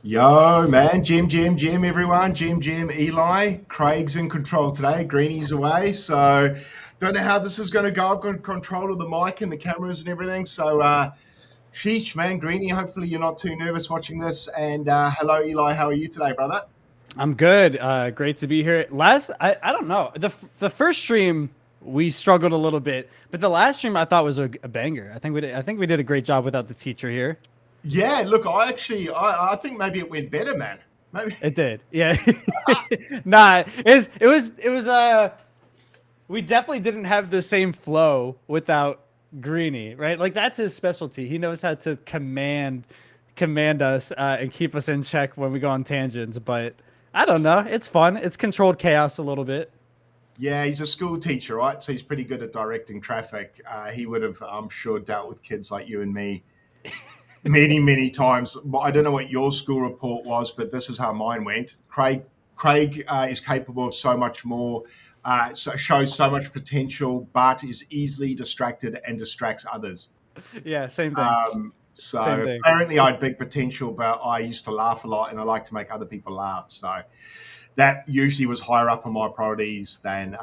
Yo, man, Jim, everyone. Jim, Eli. Craig's in control today. Greenie's away. So, don't know how this is going to go. I've got control of the mic and the cameras and everything. So, sheesh, man, Greenie, hopefully you're not too nervous watching this. And hello, Eli. How are you today, brother? I'm good. Great to be here. I don't know. The first stream we struggled a little bit, but the last stream I thought was a banger. I think we did a great job without the teacher here. Yeah, look, I think maybe it went better, man. Maybe. It did. Yeah. Nah, it was we definitely didn't have the same flow without Greeny, right? Like that's his specialty. He knows how to command us and keep us in check when we go on tangents, but I don't know. It's fun. It's controlled chaos a little bit. Yeah, he's a school teacher, right? So he's pretty good at directing traffic. He would have, I'm sure, dealt with kids like you and me many times. I don't know what your school report was, but this is how mine went. Craig is capable of so much more, shows so much potential, but is easily distracted and distracts others. Yeah, same thing. So Same thing. apparently I had big potential, but I used to laugh a lot and I like to make other people laugh. So that usually was higher up on my priorities than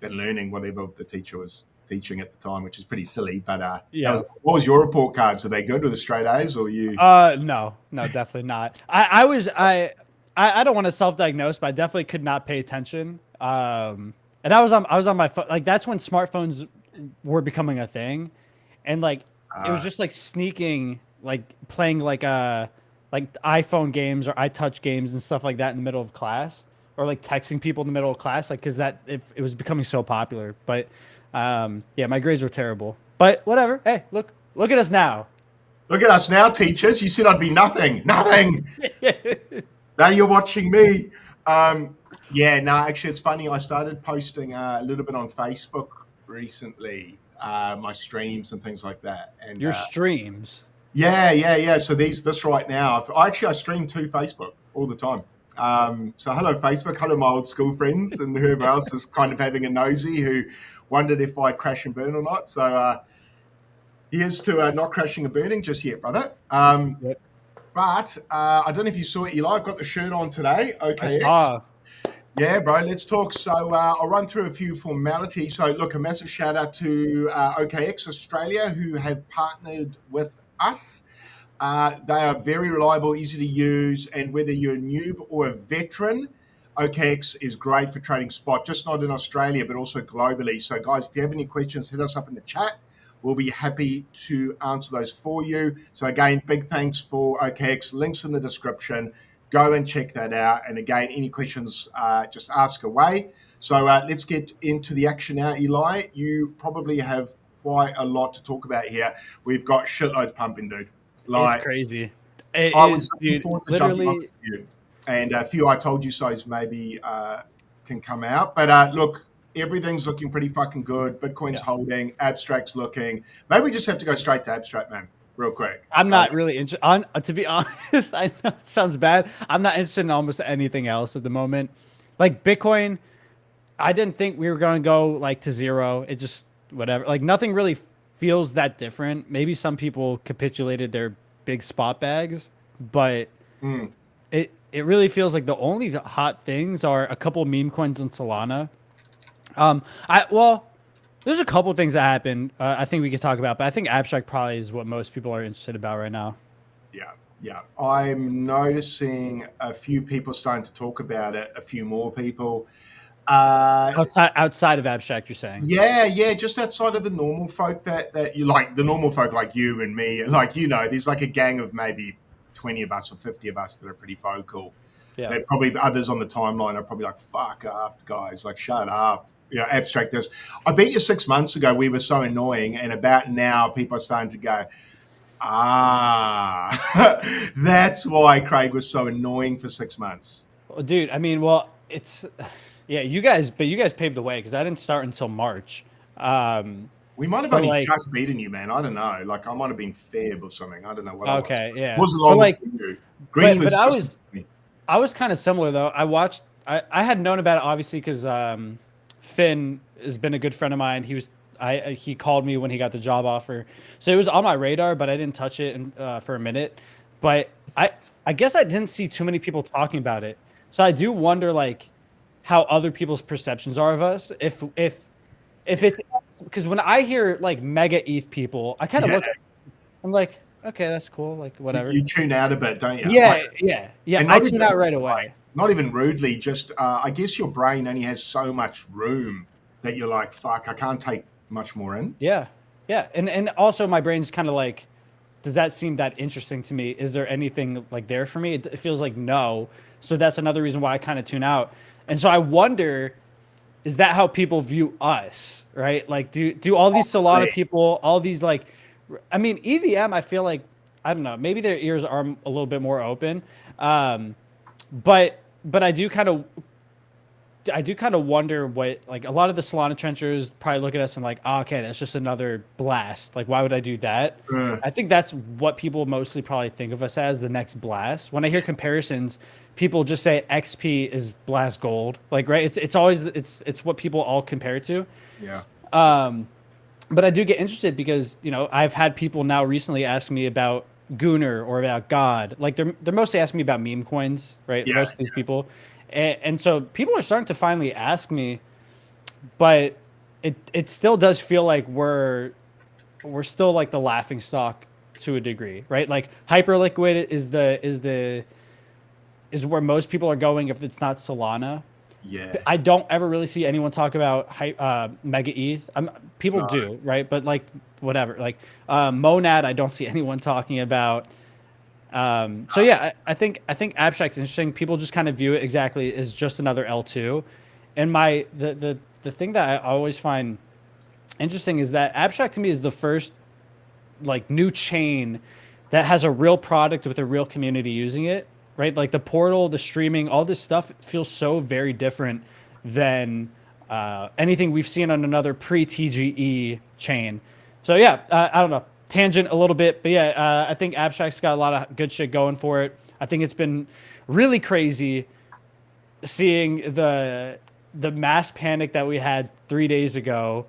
learning whatever the teacher was teaching at the time, which is pretty silly. But Yeah. what was your report cards? Were they good with the straight A's or you? No, definitely not. I don't want to self-diagnose, but I definitely could not pay attention. And I was on my phone. Like that's when smartphones were becoming a thing, and like it was just like sneaking, like playing like iPhone games or iTouch games and stuff like that in the middle of class, or like texting people in the middle of class, like because it was becoming so popular. But yeah, my grades were terrible. But whatever. Hey, look at us now. Look at us now, teachers. You said I'd be nothing. Now you're watching me. Yeah, no, actually, it's funny. I started posting a little bit on Facebook recently, my streams and things like that. And Your streams. yeah. So this right now, I stream to Facebook all the time. So hello, Facebook. Hello, my old school friends and whoever else is kind of having a nosy who wondered if I'd crash and burn or not. So here's to not crashing and burning just yet, brother. Yep. But I don't know if you saw it, Eli. I've got the shirt on today. Okay. Yeah, bro, let's talk. So I'll run through a few formalities. So look, a massive shout out to OKX Australia who have partnered with us. They are very reliable, easy to use, and whether you're a noob or a veteran, OKX is great for trading spot, just not in Australia, but also globally. So guys, if you have any questions, hit us up in the chat. We'll be happy to answer those for you. So again, big thanks for OKX. Links in the description. Go and check that out. And again, any questions, just ask away. So let's get into the action now, Eli. You probably have quite a lot to talk about here. We've got shitloads pumping, dude. It's crazy. I was looking forward to jumping on with you. And a few I told you so's maybe can come out. But look, everything's looking pretty fucking good. Bitcoin's holding, abstract's looking. Maybe we just have to go straight to abstract, man. Real quick. I'm not really interested. To be honest, I know it sounds bad. I'm not interested in almost anything else at the moment. Like Bitcoin, I didn't think we were going to go like to zero. It just whatever. Like nothing really feels that different. Maybe some people capitulated their big spot bags, but it really feels like the only hot things are a couple meme coins on Solana. There's a couple things that happened. I think we could talk about, but I think abstract probably is what most people are interested about right now. Yeah. I'm noticing a few people starting to talk about it. A few more people. Outside of abstract, you're saying? Yeah, just outside of the normal folk that you like, the normal folk like you and me, like there's like a gang of maybe 20 of us or 50 of us that are pretty vocal. Yeah. There probably others on the timeline are probably like, "Fuck up, guys! Like, shut up." Abstract this. I bet you 6 months ago we were so annoying, and about now people are starting to go, that's why Craig was so annoying for 6 months. Well, dude, I mean, it's you guys paved the way because I didn't start until March. We might have only just beaten you, man. I don't know. Like I might have been Feb or something. I don't know what. Okay, yeah. It wasn't long for you. Greeny was. I was kind of similar though. I had known about it obviously because Finn has been a good friend of mine. He called me when he got the job offer, so it was on my radar, but I didn't touch it for a minute. but I guess I didn't see too many people talking about it. So I do wonder like how other people's perceptions are of us. If it's because when I hear like mega ETH people, I kind of look at I'm like, okay, that's cool, like whatever. You tune out a bit, don't you? Yeah, yeah. I tune out right away. Like, not even rudely, just I guess your brain only has so much room that you're like, fuck, I can't take much more in. Yeah, and also my brain's kind of like, does that seem that interesting to me? Is there anything like there for me? It feels like no. So that's another reason why I kind of tune out. And so I wonder, is that how people view us, right? Like, do all these Solana people, all these like, I mean, EVM, I feel like, I don't know, maybe their ears are a little bit more open. But I do kind of wonder what, like, a lot of the Solana trenchers probably look at us and like, oh, okay, that's just another blast. Like, why would I do that? I think that's what people mostly probably think of us as, the next blast. When I hear comparisons, people just say XP is blast gold. Like, right? It's always, it's what people all compare it to. Yeah. But I do get interested because, you know, I've had people now recently ask me about Gunnar or about God. Like they're mostly asking me about meme coins, right? Yeah, Most of these people. And so people are starting to finally ask me, but it still does feel like we're still like the laughing stock to a degree, right? Like Hyperliquid is where most people are going if it's not Solana. Yeah. I don't ever really see anyone talk about Mega ETH. People do, right? But like whatever, like Monad, I don't see anyone talking about. So yeah, I think Abstract's interesting. People just kind of view it exactly as just another L2. And the thing that I always find interesting is that Abstract to me is the first like new chain that has a real product with a real community using it. Right, like the portal, the streaming, all this stuff feels so very different than anything we've seen on another pre-TGE chain. So yeah, I don't know, tangent a little bit, but yeah, I think Abstract's got a lot of good shit going for it. I think it's been really crazy seeing the mass panic that we had 3 days ago,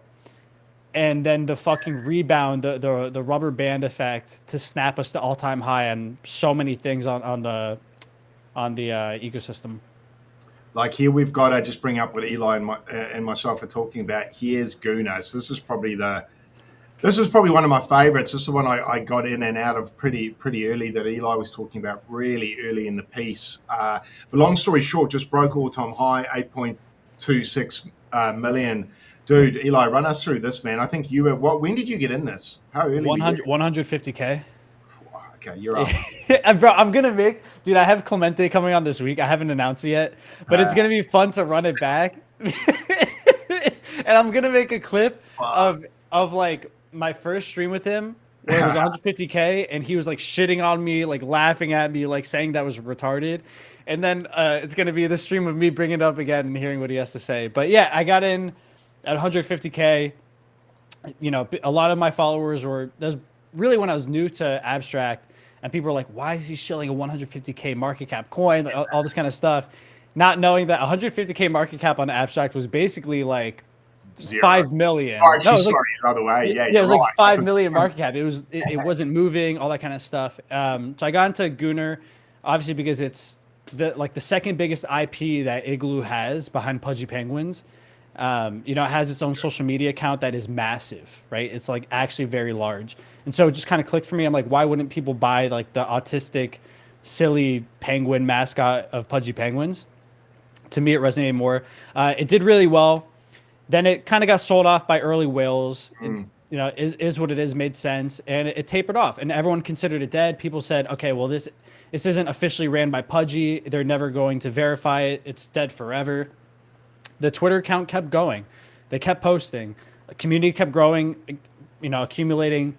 and then the fucking rebound, the rubber band effect to snap us to all-time high on so many things on the ecosystem. Like here we've got to just bring up what Eli and myself are talking about. Here's Guna. So this is probably one of my favorites. This is the one I got in and out of pretty early that Eli was talking about really early in the piece. But long story short, just broke all-time high, 8.26 million. Dude, Eli, run us through this, man. I think you were, when did you get in this? How early? 150K. Okay, you're up. Bro, I have Clemente coming on this week. I haven't announced it yet, but it's going to be fun to run it back. And I'm going to make a clip of like my first stream with him where it was 150K and he was like shitting on me, like laughing at me, like saying that was retarded. And then it's going to be the stream of me bringing it up again and hearing what he has to say. But yeah, I got in at 150K. You know, a lot of my followers that's really when I was new to Abstract, and people were like, why is he shilling a 150K market cap coin? Like, all this kind of stuff. Not knowing that 150K market cap on Abstract was basically like 5 million. Oh, actually, sorry, the other way. Yeah, it was like 5 million market cap. It wasn't moving, all that kind of stuff. So I got into Gunnar, obviously because it's the second biggest IP that Igloo has behind Pudgy Penguins. You know, it has its own social media account that is massive, right? It's like actually very large. And so it just kind of clicked for me. I'm like, why wouldn't people buy like the autistic, silly penguin mascot of Pudgy Penguins? To me, it resonated more. It did really well. Then it kind of got sold off by early whales. You know, is what it is, made sense. And it tapered off and everyone considered it dead. People said, okay, well, this isn't officially ran by Pudgy. They're never going to verify it. It's dead forever. The Twitter account kept going. They kept posting. The community kept growing, you know, accumulating.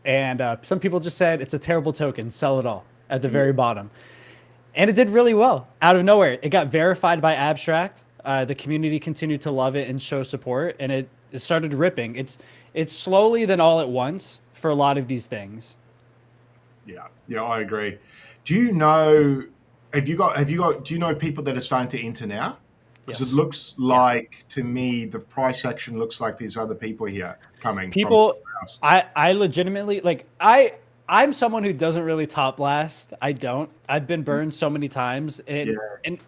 And some people just said, it's a terrible token. Sell it all at the very bottom. And it did really well out of nowhere. It got verified by Abstract. The community continued to love it and show support. And it started ripping. It's slowly then all at once for a lot of these things. Yeah, I agree. Do you know, do you know people that are starting to enter now? Because it looks like, to me, the price action looks like there's other people here coming. I legitimately, like, I I'm someone who doesn't really top blast. I don't. I've been burned so many times, and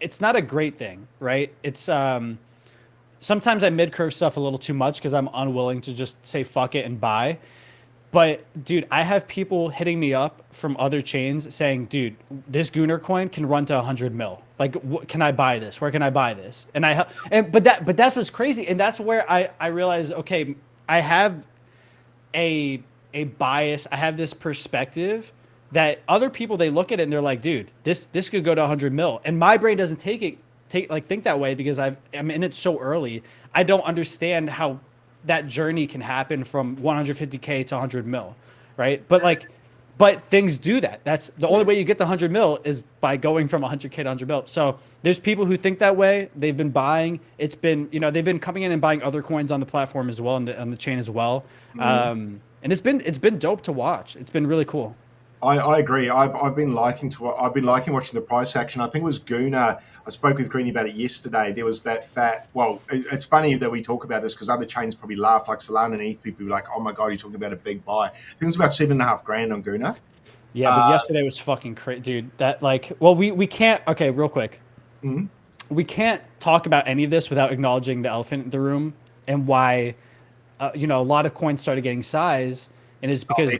it's not a great thing, right? It's sometimes I mid curve stuff a little too much because I'm unwilling to just say fuck it and buy. But dude, I have people hitting me up from other chains saying, "Dude, this Gunner coin can run to 100 mil. Like, can I buy this? Where can I buy this?" But that's what's crazy, and that's where I realize, okay, I have a bias. I have this perspective that other people, they look at it and they're like, "Dude, this could go to 100 mil," and my brain doesn't think that way because I'm in it so early. I don't understand how that journey can happen from 150K to 100 mil, right? But things do that. That's the only way you get to 100 mil is by going from 100K to 100 mil. So there's people who think that way. They've been buying. It's been, they've been coming in and buying other coins on the platform as well, on the chain as well. And it's been dope to watch. It's been really cool. I agree. I've been liking watching the price action. I think it was Guna. I spoke with Greeny about it yesterday. There was that fat. Well, it's funny that we talk about this because other chains probably laugh, like Solana and ETH. People be like, "Oh my god, you're talking about a big buy." I think it was about $7.5 grand on Guna. Yeah, but yesterday was fucking crazy, dude. That we can't. Okay, real quick. Mm-hmm. We can't talk about any of this without acknowledging the elephant in the room and why, a lot of coins started getting size, and it's because.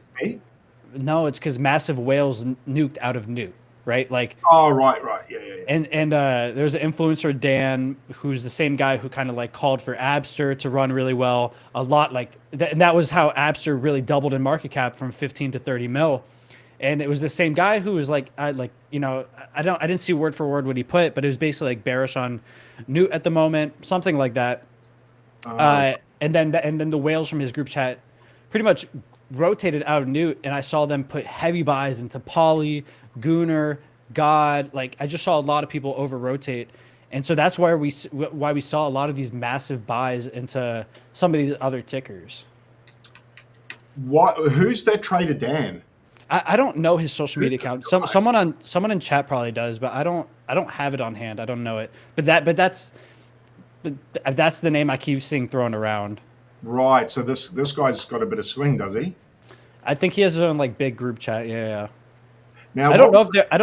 No, it's because massive whales nuked out of Newt, right? Like, oh, right, yeah. And there's an influencer, Dan, who's the same guy who kind of like called for Abster to run really well, a lot and that was how Abster really doubled in market cap from 15 to 30 mil. And it was the same guy who was like, I didn't see word for word what he put, but it was basically like bearish on Newt at the moment, something like that. And then the whales from his group chat pretty much rotated out of Newt, and I saw them put heavy buys into Poly, Gunner, God. Like, I just saw a lot of people over rotate, and so that's why we saw a lot of these massive buys into some of these other tickers. What? Who's that trader, Dan? I don't know his social media account. Someone in chat probably does, but I don't have it on hand. I don't know it. But that's the name I keep seeing thrown around. Right, so this guy's got a bit of swing, does he? I think he has his own big group chat. Yeah. Now I don't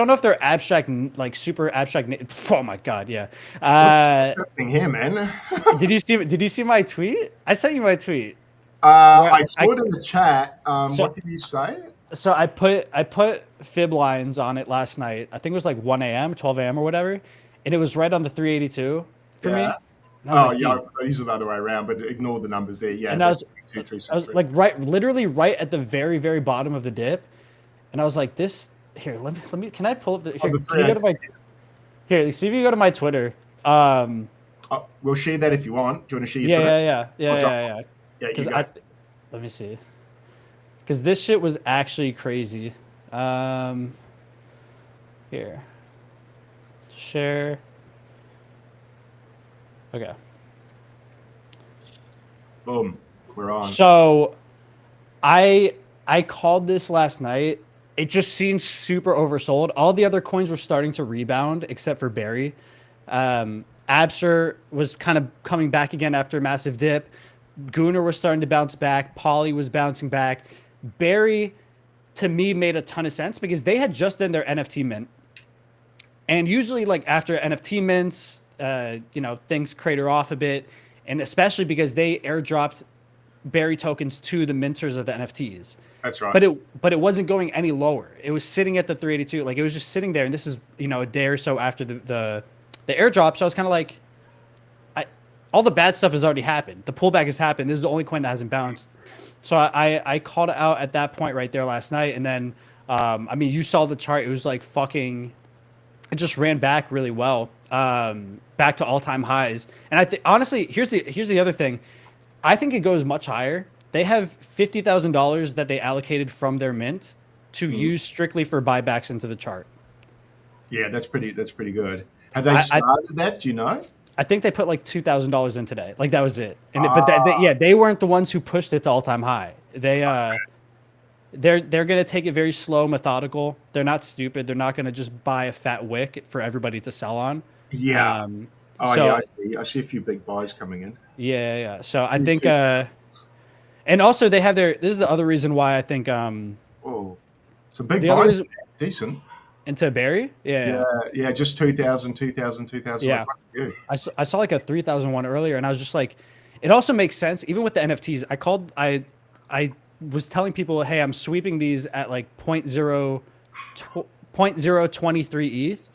know if they're abstract, super abstract. Oh my god, yeah. What's happening here, man? Did you see my tweet? I sent you my tweet. I saw it in the chat. What did you say? So I put fib lines on it last night. I think it was 1 a.m., 12 a.m. or whatever, and it was right on the 382 for me. Oh, yeah, these are the other way around, but ignore the numbers there. Yeah, and I was literally right at the very, very bottom of the dip, and I was like, "This here, let me. Can I pull up the? Here, can you go to my? Here, see if you go to my Twitter. We'll share that if you want. Do you want to share your Twitter? Yeah. Yeah, you go. Let me see, because this shit was actually crazy. Here, share. Okay. Boom. We're on. So I called this last night. It just seemed super oversold. All the other coins were starting to rebound except for Barry. Abster was kind of coming back again after a massive dip. Gunner was starting to bounce back. Poly was bouncing back. Barry, to me, made a ton of sense because they had just done their NFT mint. And usually after NFT mints, things crater off a bit, and especially because they airdropped Barry tokens to the minters of the NFTs. That's right. But it wasn't going any lower. It was sitting at the 382. It was just sitting there, and this is a day or so after the airdrop. So I was kind of all the bad stuff has already happened. The pullback has happened. This is the only coin that hasn't bounced. So I called it out at that point right there last night, and then you saw the chart. It was fucking. It just ran back really well, back to all-time highs. And I think honestly, here's the other thing. I think it goes much higher. They have $50,000 that they allocated from their mint to use strictly for buybacks into the chart. Yeah, that's pretty good. Have they started that? Do you know? I think they put $2,000 in today. That was it. And they weren't the ones who pushed it to all-time high. They're going to take it very slow, methodical. They're not stupid. They're not going to just buy a fat wick for everybody to sell on. Yeah. I see a few big buys coming in. Yeah. So I think, and also they have this is the other reason why I think, It's a big buys, decent. Into Barry? Yeah, just 2,000. Yeah. Like, I saw like a 3,000 one earlier, and I was just like, it also makes sense. Even with the NFTs, I was telling people, hey, I'm sweeping these at like 0.023 ETH,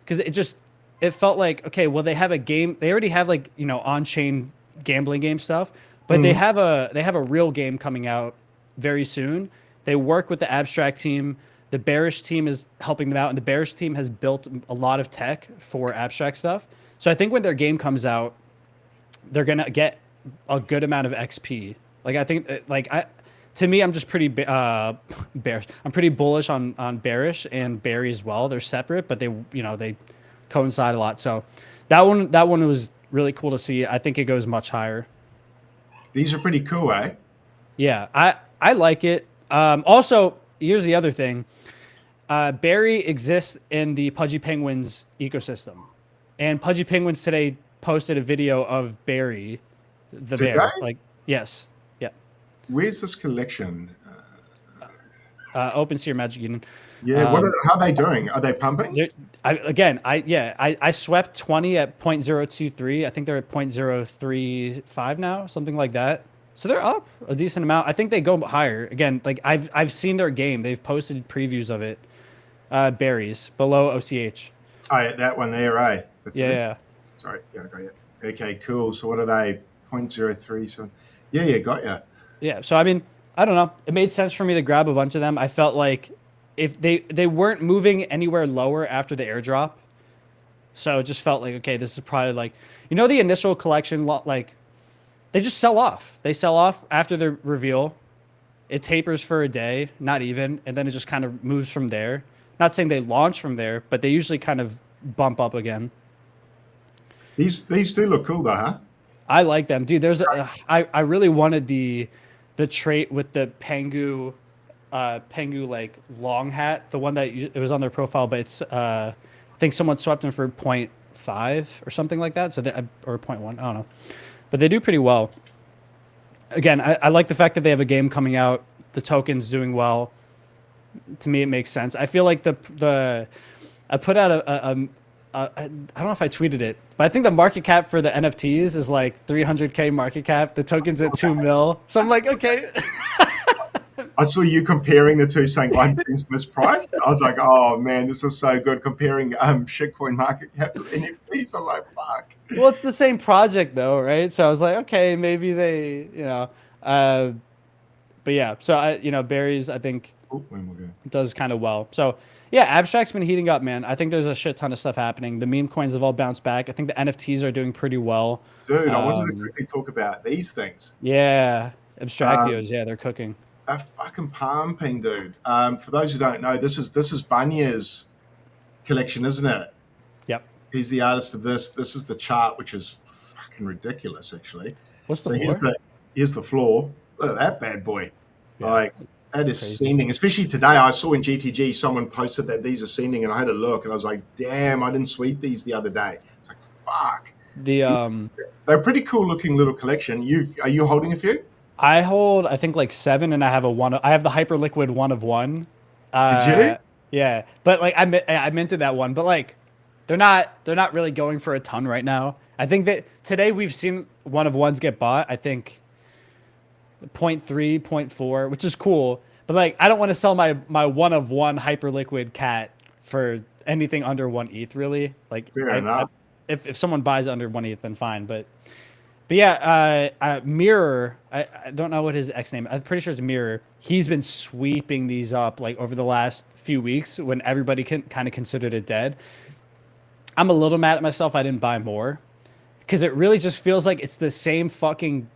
because it felt like, okay, well, they have a game. They already have like, on-chain gambling game stuff, but they have a real game coming out very soon. They work with the Abstract team. The Bearish team is helping them out, and the Bearish team has built a lot of tech for Abstract stuff. So I think when their game comes out, they're gonna get a good amount of XP. Like, I think, to me, I'm just pretty bearish. I'm pretty bullish on Bearish and Barry as well. They're separate, but they coincide a lot. So that one was really cool to see. I think it goes much higher. These are pretty cool, eh? Yeah, I like it. Also, here's the other thing. Barry exists in the Pudgy Penguins ecosystem, and Pudgy Penguins today posted a video of Barry, the bear. Like, yes, yeah. Where's this collection? OpenSea Magic Eden. Yeah, how are they doing? Are they pumping? I swept 20 at 0.023. I think they're at 0.035 now, something like that. So they're up a decent amount. I think they go higher. Again, like I've seen their game. They've posted previews of it. Berries below OCH. Oh, yeah, that one there, eh? Yeah. Sorry, yeah, I got you. Okay, cool. So what are they? 0.03. So yeah, got you. Yeah. So I mean, I don't know. It made sense for me to grab a bunch of them. I felt like if they weren't moving anywhere lower after the airdrop, so it just felt like, okay, this is probably like, the initial collection, like, they just sell off. They sell off after the reveal. It tapers for a day, not even, and then it just kind of moves from there. Not saying they launch from there, but they usually kind of bump up again. These do look cool though, huh? I like them, dude. I really wanted the trait with the Pengu like long hat, the one that it was on their profile, but it's I think someone swept them for 0.5 or something like that. So or 0.1, I don't know. But they do pretty well. Again, I like the fact that they have a game coming out. The token's doing well. To me, it makes sense. I feel like I put out I don't know if I tweeted it, but I think the market cap for the NFTs is like 300K market cap. The token's at 2 mil. So I'm like, okay. I saw you comparing the two, saying one seems mispriced. I was like, oh man, this is so good, comparing shitcoin market cap to NFTs. I'm like, fuck. Well, it's the same project though, right? So I was like, okay, maybe they, but yeah. So Berries, I think does kind of well. So yeah, Abstract's been heating up, man. I think there's a shit ton of stuff happening. The meme coins have all bounced back. I think the NFTs are doing pretty well. Dude, I wanted to quickly talk about these things. Yeah, Abstractios. Yeah, they're cooking. They're fucking pumping, dude. For those who don't know, this is Bunya's collection, isn't it? Yep. He's the artist of this. This is the chart, which is fucking ridiculous, actually. What's the floor? Here's the floor. Look at that bad boy. Yeah. Like, that is sending. Especially today, I saw in GTG someone posted that these are sending, and I had a look, and I was like, damn, I didn't sweep these the other day. It's like, fuck. They're a pretty cool looking little collection. Are you holding a few? I hold, I think, like 7, and I have I have the Hyperliquid 1 of 1. Did you? Yeah, but like I minted that one, but like they're not really going for a ton right now. I think that today we've seen 1 of 1s get bought. I think 0.3, 0.4, which is cool. But like, I don't want to sell my 1 of 1 Hyperliquid cat for anything under 1 ETH, really. Like, fair enough. If someone buys under 1 ETH, then fine. But yeah, Mirror, I don't know what his X name. I'm pretty sure it's Mirror. He's been sweeping these up like over the last few weeks when everybody kind of considered it dead. I'm a little mad at myself I didn't buy more, because it really just feels like it's the same fucking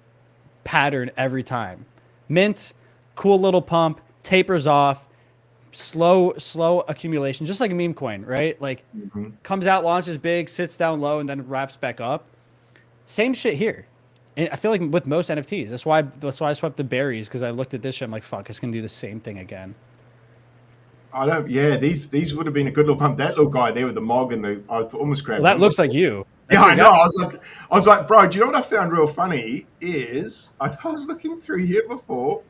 pattern every time. Mint, cool little pump, tapers off, slow accumulation, just like a meme coin, right? Like, comes out, launches big, sits down low, and then wraps back up. Same shit here. And I feel like with most NFTs, that's why I swept the berries, because I looked at this shit, I'm like, fuck, it's gonna do the same thing again. These would have been a good little pump. That little guy there with the mog and I almost grabbed. Well, that looks like you. Yeah, I know. I was like, bro, do you know what I found real funny is I was looking through here before.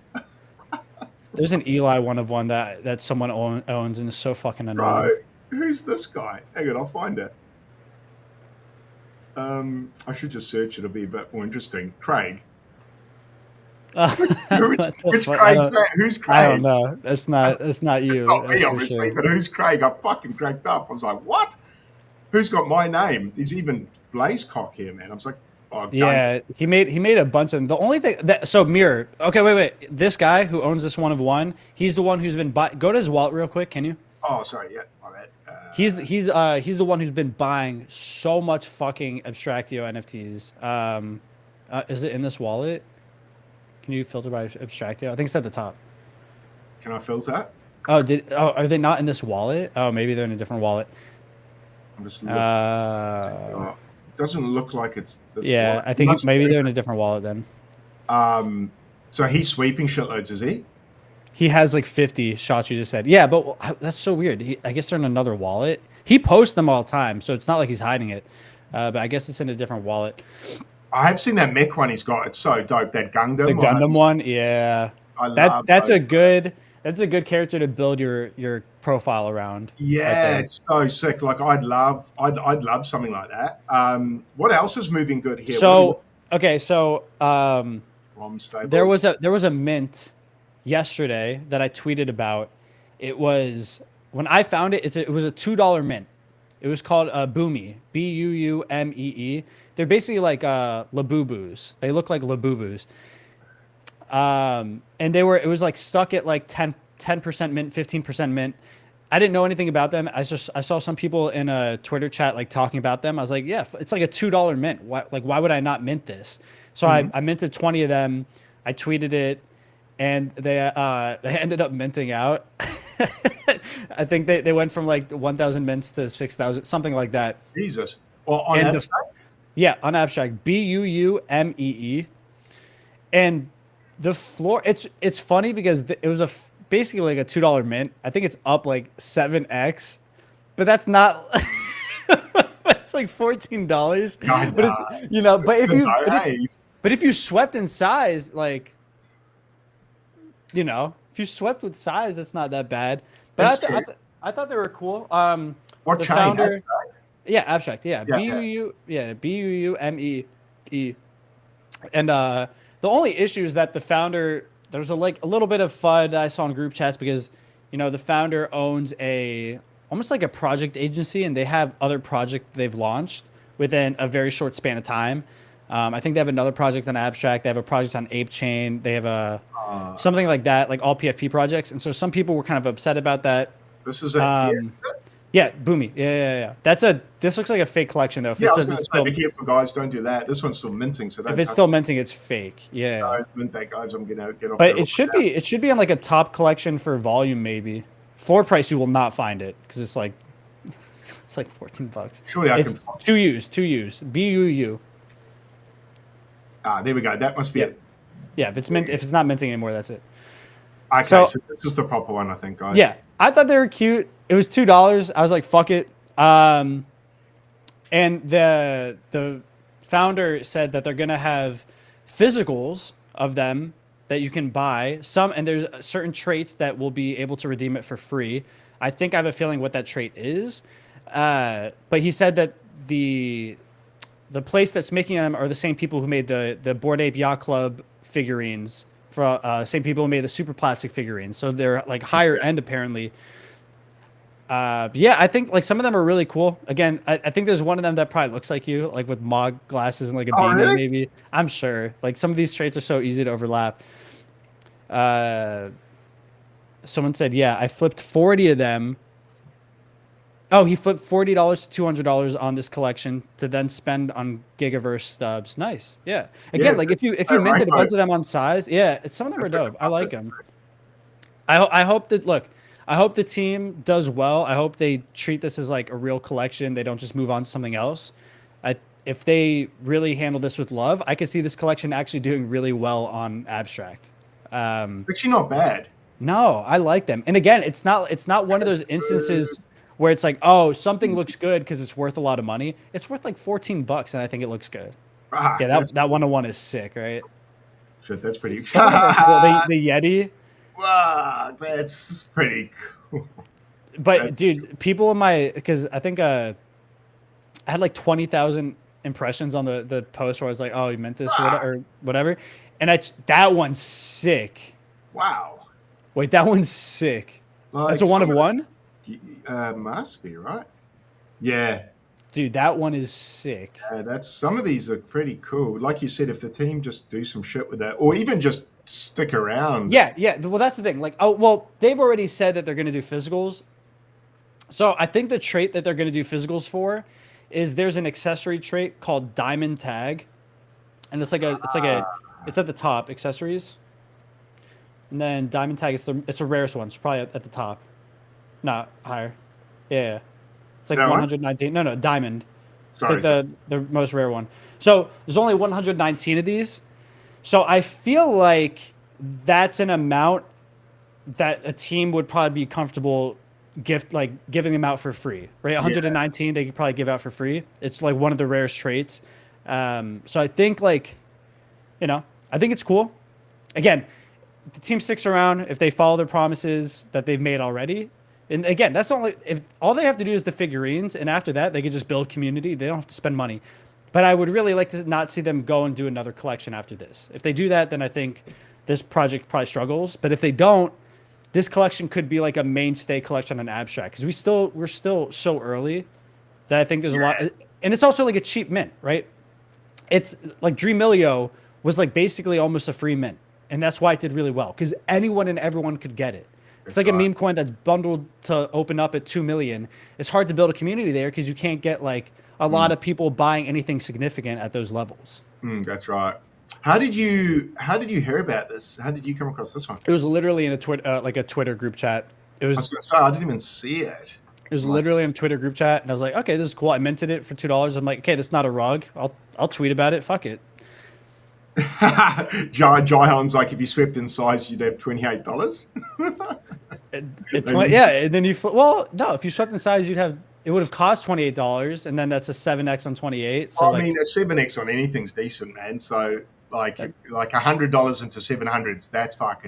There's an Eli one of one that someone owns and is so fucking annoying. Bro, who's this guy? Hang on, I'll find it. I should just search it. It'll be a bit more interesting. Craig. Which Craig's that? Who's Craig? I don't know. That's not you. Not me, obviously, sure. But who's Craig? I fucking cracked up. I was like, what? Who's got my name? There's even Blazecock here, man. I was like, oh, yeah, he made a bunch of them. The only thing that Mirror. Okay, wait. This guy who owns this one of one, he's the one who's been go to his wallet real quick. Can you? Oh, sorry. Yeah, my bad. He's the one who's been buying so much fucking Abstractio NFTs. Is it in this wallet? Can you filter by Abstractio? I think it's at the top. Can I filter? Oh, are they not in this wallet? Oh, maybe they're in a different wallet. I'm just looking. It doesn't look like it's this yeah, wallet. I think maybe they're in a different wallet then. So he's sweeping shitloads, is he? He has like 50 shots, you just said. Yeah, but that's so weird. I guess they're in another wallet. He posts them all the time, so it's not like he's hiding it. But I guess it's in a different wallet. I have seen that mech one he's got. It's so dope. That Gundam. The Gundam one, yeah. That's a good character to build your profile around. Yeah, it's so sick. Like I'd love something like that. What else is moving good here? So there was a mint yesterday that I tweeted about. It was when I found it. It was a $2 mint. It was called Boomee, Buumee. They're basically like Labubus. They look like Labubus. And it was like stuck at like 10% mint, 15% mint. I didn't know anything about them. I saw some people in a Twitter chat like talking about them. I was like, yeah, it's like a $2 mint. Why would I not mint this? So I minted 20 of them. I tweeted it, and they ended up minting out. I think they went from like 1,000 mints to 6,000, something like that. Jesus. Well, on Abstract? Yeah, on Abstract. Buumee. And the floor, it's funny because it was basically like a $2 mint. I think it's up like 7x, but that's not. It's like $14. But it's, but if you swept in size, like, if you swept with size, that's not that bad. But I thought they were cool. What the chain? Founder, Abstract? Yeah, Abstract. Yeah, Buumee. And the only issue is that the founder, there was a little bit of FUD I saw in group chats because, the founder owns almost like a project agency, and they have other projects they've launched within a very short span of time. I think they have another project on Abstract. They have a project on Ape Chain. They have something like that, like all PFP projects. And so some people were kind of upset about that. This is yeah, Boomee. Yeah. This looks like a fake collection though. If I was going to say, be careful, guys. Don't do that. This one's still minting, so if it's still minting, it's fake. Yeah. Don't mint that, guys. I'm gonna get off. But it should be on like a top collection for volume, maybe. Floor price, you will not find it because it's like $14. Surely I can. 2Us. BUU. There we go. That must be it. Yeah, if it's not minting anymore, that's it. Okay, so this is the proper one, I think, guys. Yeah, I thought they were cute. It was $2. I was like, fuck it. And the founder said that they're gonna have physicals of them that you can buy. And there's certain traits that will be able to redeem it for free. I think I have a feeling what that trait is. But he said that the place that's making them are the same people who made the Bored Ape Yacht Club figurines, same people who made the Super Plastic figurines. So they're like higher end apparently. Yeah, I think like some of them are really cool. Again, I think there's one of them that probably looks like you, like with Mog glasses and like a beanie, really? Maybe. I'm sure. Like some of these traits are so easy to overlap. Someone said, yeah, I flipped 40 of them. Oh, he flipped $40 to $200 on this collection to then spend on Gigaverse stubs. Nice. Yeah. Again, like if you minted a bunch of them on size, yeah, some of them are dope. I like them. I hope the team does well. I hope they treat this as like a real collection. They don't just move on to something else. If they really handle this with love, I could see this collection actually doing really well on Abstract. Actually not bad. No, I like them. And again, it's not one of those instances where it's like, oh, something looks good because it's worth a lot of money. It's worth like $14, and I think it looks good. Yeah, that 101 is sick, right? Shit, that's pretty. The Yeti. Wow, that's pretty cool. But dude, people in my, because I think I had like 20,000 impressions on the post where I was like, oh, you meant this or whatever. And that one's sick. Wow. Wait, that one's sick. Like that's a one of one? Must be, right? Yeah. Dude, that one is sick. Some of these are pretty cool. Like you said, if the team just do some shit with that, or even just stick around. Yeah. Well, that's the thing. Like, oh, well, they've already said that they're going to do physicals. So I think the trait that they're going to do physicals for is there's an accessory trait called Diamond Tag. And it's at the top, accessories. And then Diamond Tag, it's the rarest one. It's probably at the top. Not higher. Yeah. It's like 119. No, Diamond. Sorry, it's like the most rare one. So there's only 119 of these. So I feel like that's an amount that a team would probably be comfortable giving them out for free, right? 119 they could probably give out for free. It's like one of the rarest traits. So I think I think it's cool. Again, the team sticks around if they follow their promises that they've made already. And again, that's only if all they have to do is the figurines, and after that they could just build community. They don't have to spend money. But I would really like to not see them go and do another collection after this. If they do that, then I think this project probably struggles. But if they don't, this collection could be like a mainstay collection on Abstract, because we're still so early that I think there's a lot, and it's also like a cheap mint, right? It's like Dreamilio was like basically almost a free mint, and that's why it did really well, because anyone and everyone could get it. It's like a meme coin that's bundled to open up at 2 million. It's hard to build a community there because you can't get like a lot of people buying anything significant at those levels. That's right. How did you hear about this? How did you come across this one? It was literally in a Twitter group chat. It was. I was going to say, I didn't even see it. It was literally in a Twitter group chat, and I was like, okay, this is cool. I minted it for $2. I'm like, okay, that's not a rug. I'll tweet about it. Fuck it. Jaihan's like, if you swept in size, you'd have $28. Yeah, and then if you swept in size, it would have cost $28, and then that's a 7x on 28. So I mean, a 7x on anything's decent, man. So like $100 into 700s,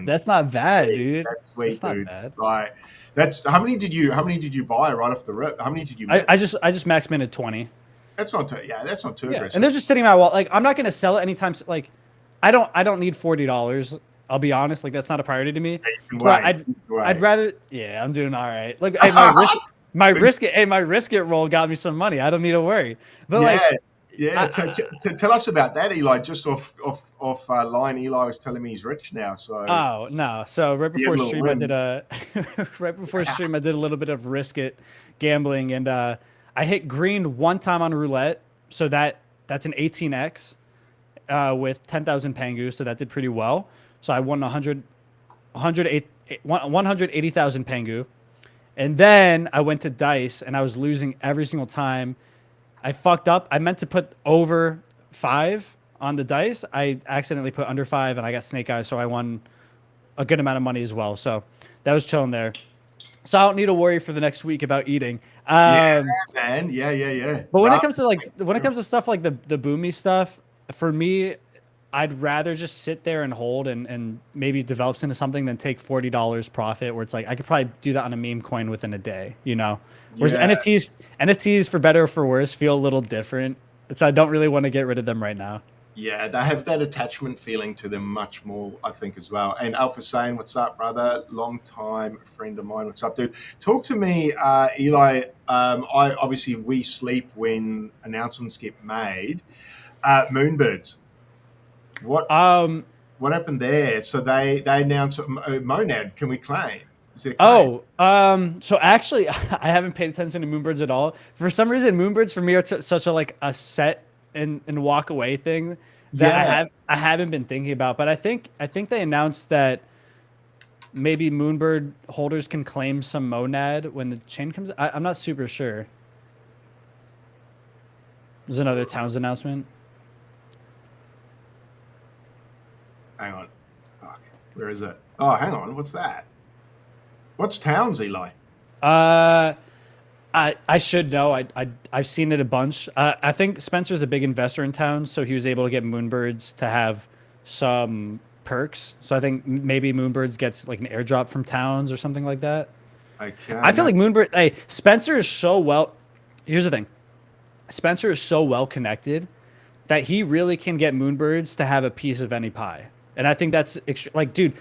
that's not bad, dude. That's sweet, that's dude. Not bad. Like how many did you buy right off the rip? How many did you mint? I just max minted 20. That's not too aggressive. And they're just sitting in my wallet. Like, I'm not gonna sell it anytime. Like, I don't need $40. I'll be honest. Like, that's not a priority to me. So I'd rather. Yeah, I'm doing all right. Look, hey, my risk it roll got me some money. I don't need to worry. But tell us about that, Eli. Just off line, Eli was telling me he's rich now. So no. So right before stream, I did a little bit of risk it gambling, and I hit green one time on roulette. So that's an 18x with 10,000 Pangu. So that did pretty well. So I won 180,000 Pangu. And then I went to dice, and I was losing every single time. I fucked up. I meant to put over 5 on the dice. I accidentally put under 5, and I got snake eyes, so I won a good amount of money as well. So that was chilling there. So I don't need to worry for the next week about eating. Yeah, man. Yeah. But when it comes to stuff like the boomy stuff, for me, I'd rather just sit there and hold and maybe develops into something than take $40 profit, where it's like I could probably do that on a meme coin within a day, you know? Whereas NFTs for better or for worse feel a little different. So I don't really want to get rid of them right now. Yeah, they have that attachment feeling to them much more, I think, as well. And Alpha saying, what's up, brother? Long time friend of mine. What's up, dude? Talk to me, Eli. Obviously we sleep when announcements get made. Moonbirds. What happened there? So they announced Monad. Can we claim? Is it a claim? So actually, I haven't paid attention to Moonbirds at all. For some reason, Moonbirds for me are such a set and walk away thing that I haven't been thinking about. But I think they announced that maybe Moonbird holders can claim some Monad when the chain comes. I'm not super sure. There's another Towns announcement. Hang on. Fuck. Where is it? Oh, hang on. What's that? What's Towns, Eli? I should know. I've seen it a bunch. I think Spencer's a big investor in Towns, so he was able to get Moonbirds to have some perks. So I think maybe Moonbirds gets like an airdrop from towns or something like that. Okay. I feel like Moonbird. Hey, Spencer is so well. Here's the thing. Spencer is so well connected that he really can get Moonbirds to have a piece of any pie. And I think that's like, dude,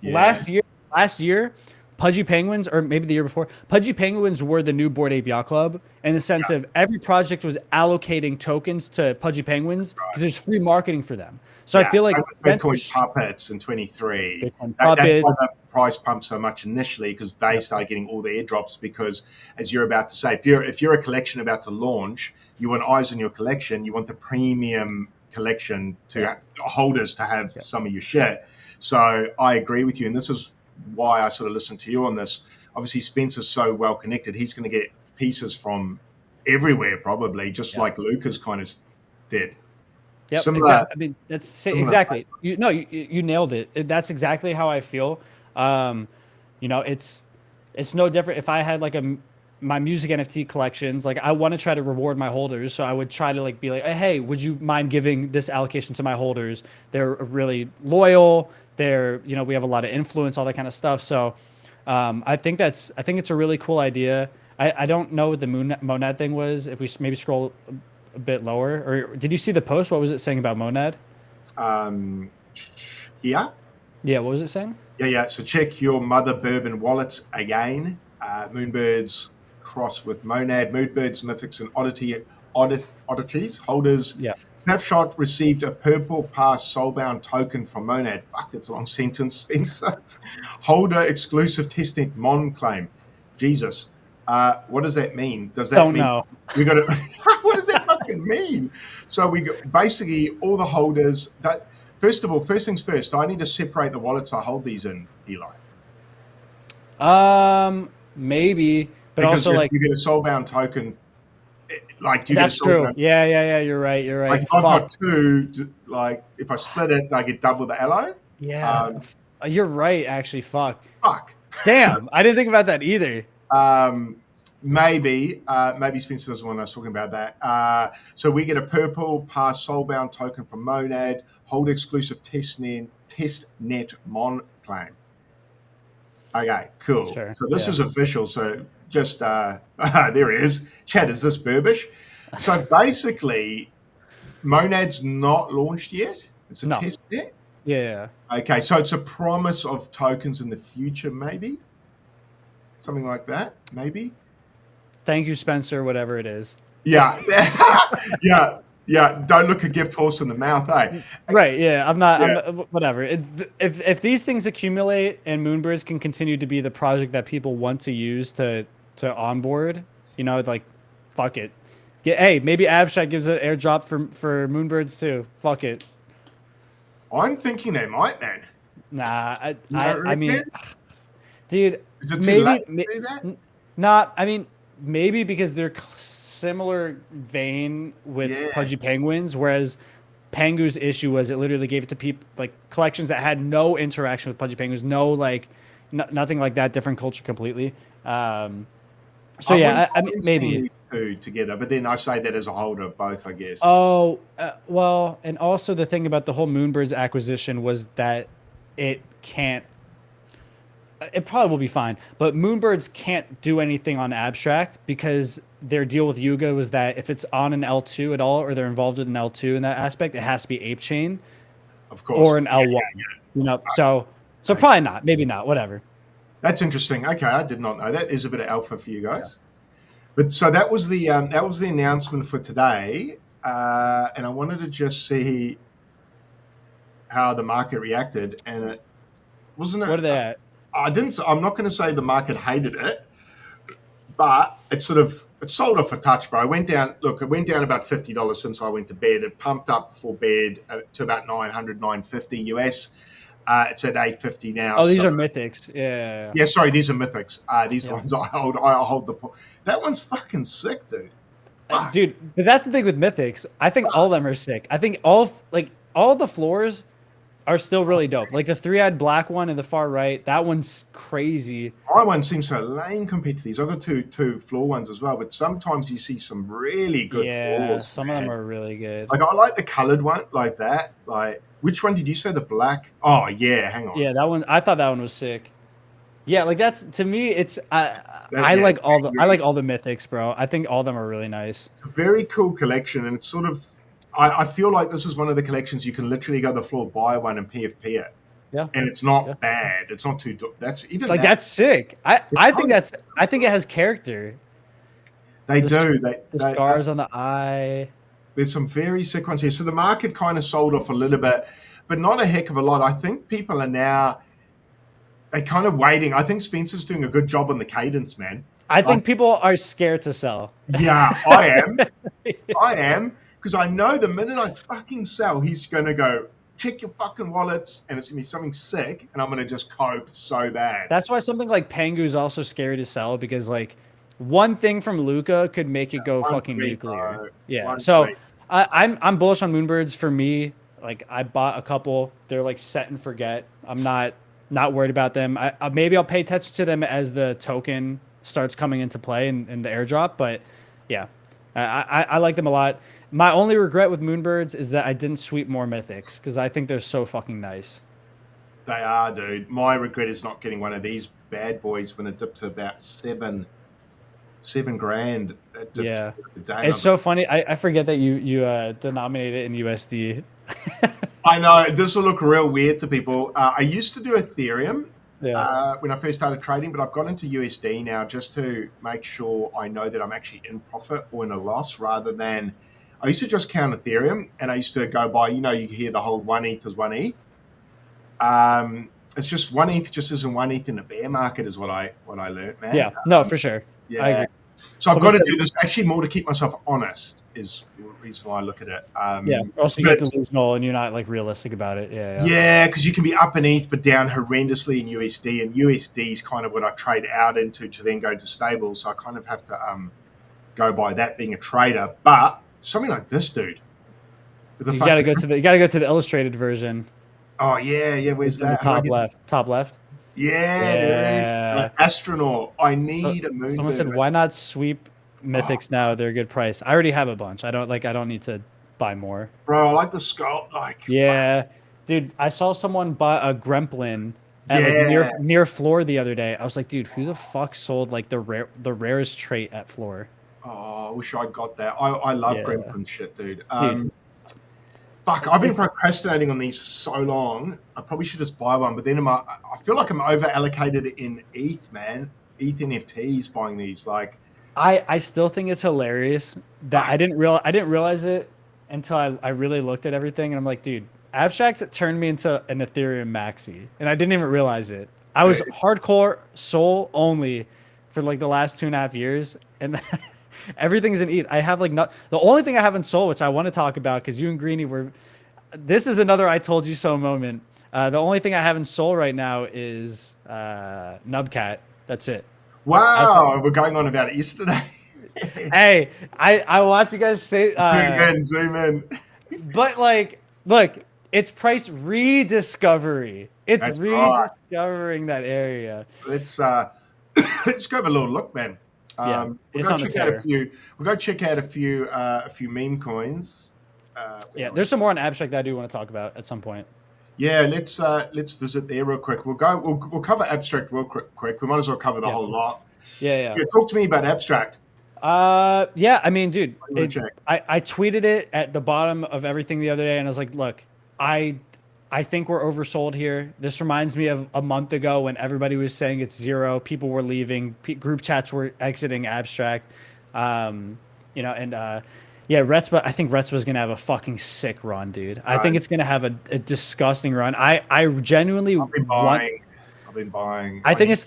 last year, Pudgy Penguins, or maybe the year before, Pudgy Penguins were the new Bored Ape Yacht Club in the sense of every project was allocating tokens to Pudgy Penguins because there's free marketing for them. So I feel like Bitcoin puppets in 23. That's why the price pumped so much initially, because they started getting all the airdrops. Because, as you're about to say, if you're a collection about to launch, you want eyes on your collection. You want the premium collection to holders to have some of your shit. So I agree with you, and this is why I sort of listened to you on this. Obviously, Spencer's so well connected; he's going to get pieces from everywhere, probably, just like Lucas kind of did. Yep, exactly. I mean, that's exactly. You nailed it. That's exactly how I feel. You know, it's no different. If I had like my music NFT collections, like I want to try to reward my holders, so I would try to like be like, hey, would you mind giving this allocation to my holders? They're really loyal. They're, you know, we have a lot of influence, all that kind of stuff. So, I think it's a really cool idea. I don't know what the Monad thing was. If we maybe scroll a bit lower, or did you see the post? What was it saying about Monad? Yeah. Yeah, what was it saying? Yeah. So check your mother bourbon wallets again. Moonbirds cross with Monad, Moonbirds, Mythics, and oddities. Holders. Yeah. Snapshot received a purple pass soulbound token from Monad. Fuck, that's a long sentence, Spencer. Holder exclusive testnet Mon claim. Jesus. What does that mean? Does that mean know. We got to? What does that fucking mean? So we got basically all the holders. That first things first. I need to separate the wallets I hold these in, Eli. Maybe, but because also like you get a soulbound token. Like, do you that's get a true. Yeah. You're right. Like if I've got two, like if I split it, I get double the LO. Yeah, you're right. Actually, fuck. Damn, I didn't think about that either. Maybe Spencer doesn't want us talking about that. So we get a purple pass soulbound token from Monad, hold exclusive testnet Mon claim. Okay, cool. Sure. So this is official. So just there it is. Chad, is this Burbish? So basically, Monad's not launched yet. It's a testnet. Yeah. Okay, so it's a promise of tokens in the future, maybe something like that, maybe. Thank you, Spencer. Whatever it is. Yeah, yeah. Don't look a gift horse in the mouth, eh? Right. Yeah. I'm not. Whatever. If these things accumulate and Moonbirds can continue to be the project that people want to use to onboard, you know, like, fuck it. Yeah. Hey, maybe Abstract gives an airdrop for Moonbirds too. Fuck it. I'm thinking they might, man. Nah. I mean, dude. Is it too late to do that? Not. I mean, maybe because they're similar vein with Pudgy Penguins, whereas Pengu's issue was it literally gave it to people like collections that had no interaction with Pudgy Penguins, no like nothing like that, different culture completely. So I mean maybe two together, but then I say that as a holder of both, I guess. Oh well, and also the thing about the whole Moonbirds acquisition was that it probably will be fine, but Moonbirds can't do anything on Abstract because their deal with Yuga was that if it's on an L2 at all, or they're involved in an L2 in that aspect, it has to be Ape Chain, of course, or an L1. You know, so probably not, maybe not, whatever. That's interesting. Okay, I did not know that. There's a bit of alpha for you guys, but so that was the announcement for today, and I wanted to just see how the market reacted, and it wasn't. What are they at? I'm not going to say the market hated it, but it sold off a touch, bro. It went down about $50 since I went to bed. It pumped up before bed to about $900-950 US. It's at $850 now. Oh, these are mythics. Yeah. Yeah, sorry, these are mythics. These ones I hold. That one's fucking sick, dude. Dude, but that's the thing with mythics. I think all of them are sick. I think all the floors are still really dope. Like the three-eyed black one in the far right, that one's crazy. My one seems so lame compared to these. I've got two floor ones as well, but sometimes you see some really good floors. Some of them are really good. Like I like the colored one like that. Like Which one did you say? The black? Oh yeah, hang on. Yeah, that one. I thought that one was sick. Yeah, like that's to me. It's I like all the mythics, bro. I think all of them are really nice. It's a very cool collection, and it's sort of. I feel like this is one of the collections you can literally go to the floor, buy one, and PFP it. Yeah, and it's not bad. It's not too. That's even like that's sick. I think it has character. They do. The scars on the eye. There's some very sick ones here. So the market kind of sold off a little bit, but not a heck of a lot. I think people are now. They're kind of waiting. I think Spencer's doing a good job on the cadence, man. I think people are scared to sell. Yeah, I am. I am. Because I know the minute I fucking sell, he's going to go, check your fucking wallets, and it's going to be something sick, and I'm going to just cope so bad. That's why something like Pengu is also scary to sell, because, like, one thing from Luca could make it go fucking nuclear. Bro. Yeah, so I'm bullish on Moonbirds. For me, like, I bought a couple. They're, like, set and forget. I'm not worried about them. Maybe I'll pay attention to them as the token starts coming into play in the airdrop, but, yeah, I like them a lot. My only regret with Moonbirds is that I didn't sweep more mythics, because I think they're so fucking nice. They are, dude. My regret is not getting one of these bad boys when it dipped to about $7 grand. Yeah, it's so funny. I forget that you denominate it in USD. I know this will look real weird to people. I used to do Ethereum when I first started trading, but I've got into USD now just to make sure I know that I'm actually in profit or in a loss, rather than. I used to just count Ethereum, and I used to go by, you hear the whole 1 ETH is 1 ETH. It's just 1 ETH just isn't 1 ETH in the bear market is what I learned, man. Yeah, no, for sure. Yeah. I agree. So I've got to do this actually more to keep myself honest is the reason why I look at it. Also you get delusional and you're not like realistic about it. Yeah, because you can be up in ETH but down horrendously in USD, and USD is kind of what I trade out into to then go to stable. So I kind of have to go by that being a trader. But something like this, dude. You gotta go to the illustrated version. Oh yeah. Where's that? Top left. Yeah. Dude. Astronaut. I need a moon. Someone said, "Why not sweep mythics now? They're a good price." I already have a bunch. I don't need to buy more. Bro, I like the skull. Yeah, dude. I saw someone buy a Gremlin at near floor the other day. I was like, dude, who the fuck sold like the rarest trait at floor? Oh, I wish I'd got that. I love Gremlin shit, dude. Fuck, I've been procrastinating on these for so long. I probably should just buy one, but then I feel like I'm over allocated in ETH, man. ETH NFTs buying these. Like, I still think it's hilarious that I didn't realize it until I really looked at everything, and I'm like, dude, Abstract turned me into an Ethereum maxi, and I didn't even realize it. I was hardcore Sol only for like the last 2.5 years, and everything's in ETH. I have like the only thing I have in Sol, which I want to talk about because you and Greeny were. This is another I told you so moment. The only thing I have in Sol right now is Nubcat. That's it. Wow, we're going on about it yesterday. Hey, I watch you guys say zoom in. But like, look, it's price rediscovery. It's rediscovering that area. Let's let's go have a little look, man. We'll go check out a few meme coins. There's some more on Abstract that I do want to talk about at some point. Yeah, let's visit there real quick. We'll cover Abstract real quick. We might as well cover the whole lot. Yeah. Talk to me about Abstract. I mean, dude, I tweeted it at the bottom of everything the other day, and I was like, look, I think we're oversold here. This reminds me of a month ago when everybody was saying it's zero. People were leaving. Group chats were exiting Abstract. Retzba. I think Retzba's gonna have a fucking sick run, dude. I think it's gonna have a disgusting run. I genuinely I've been buying. I think it's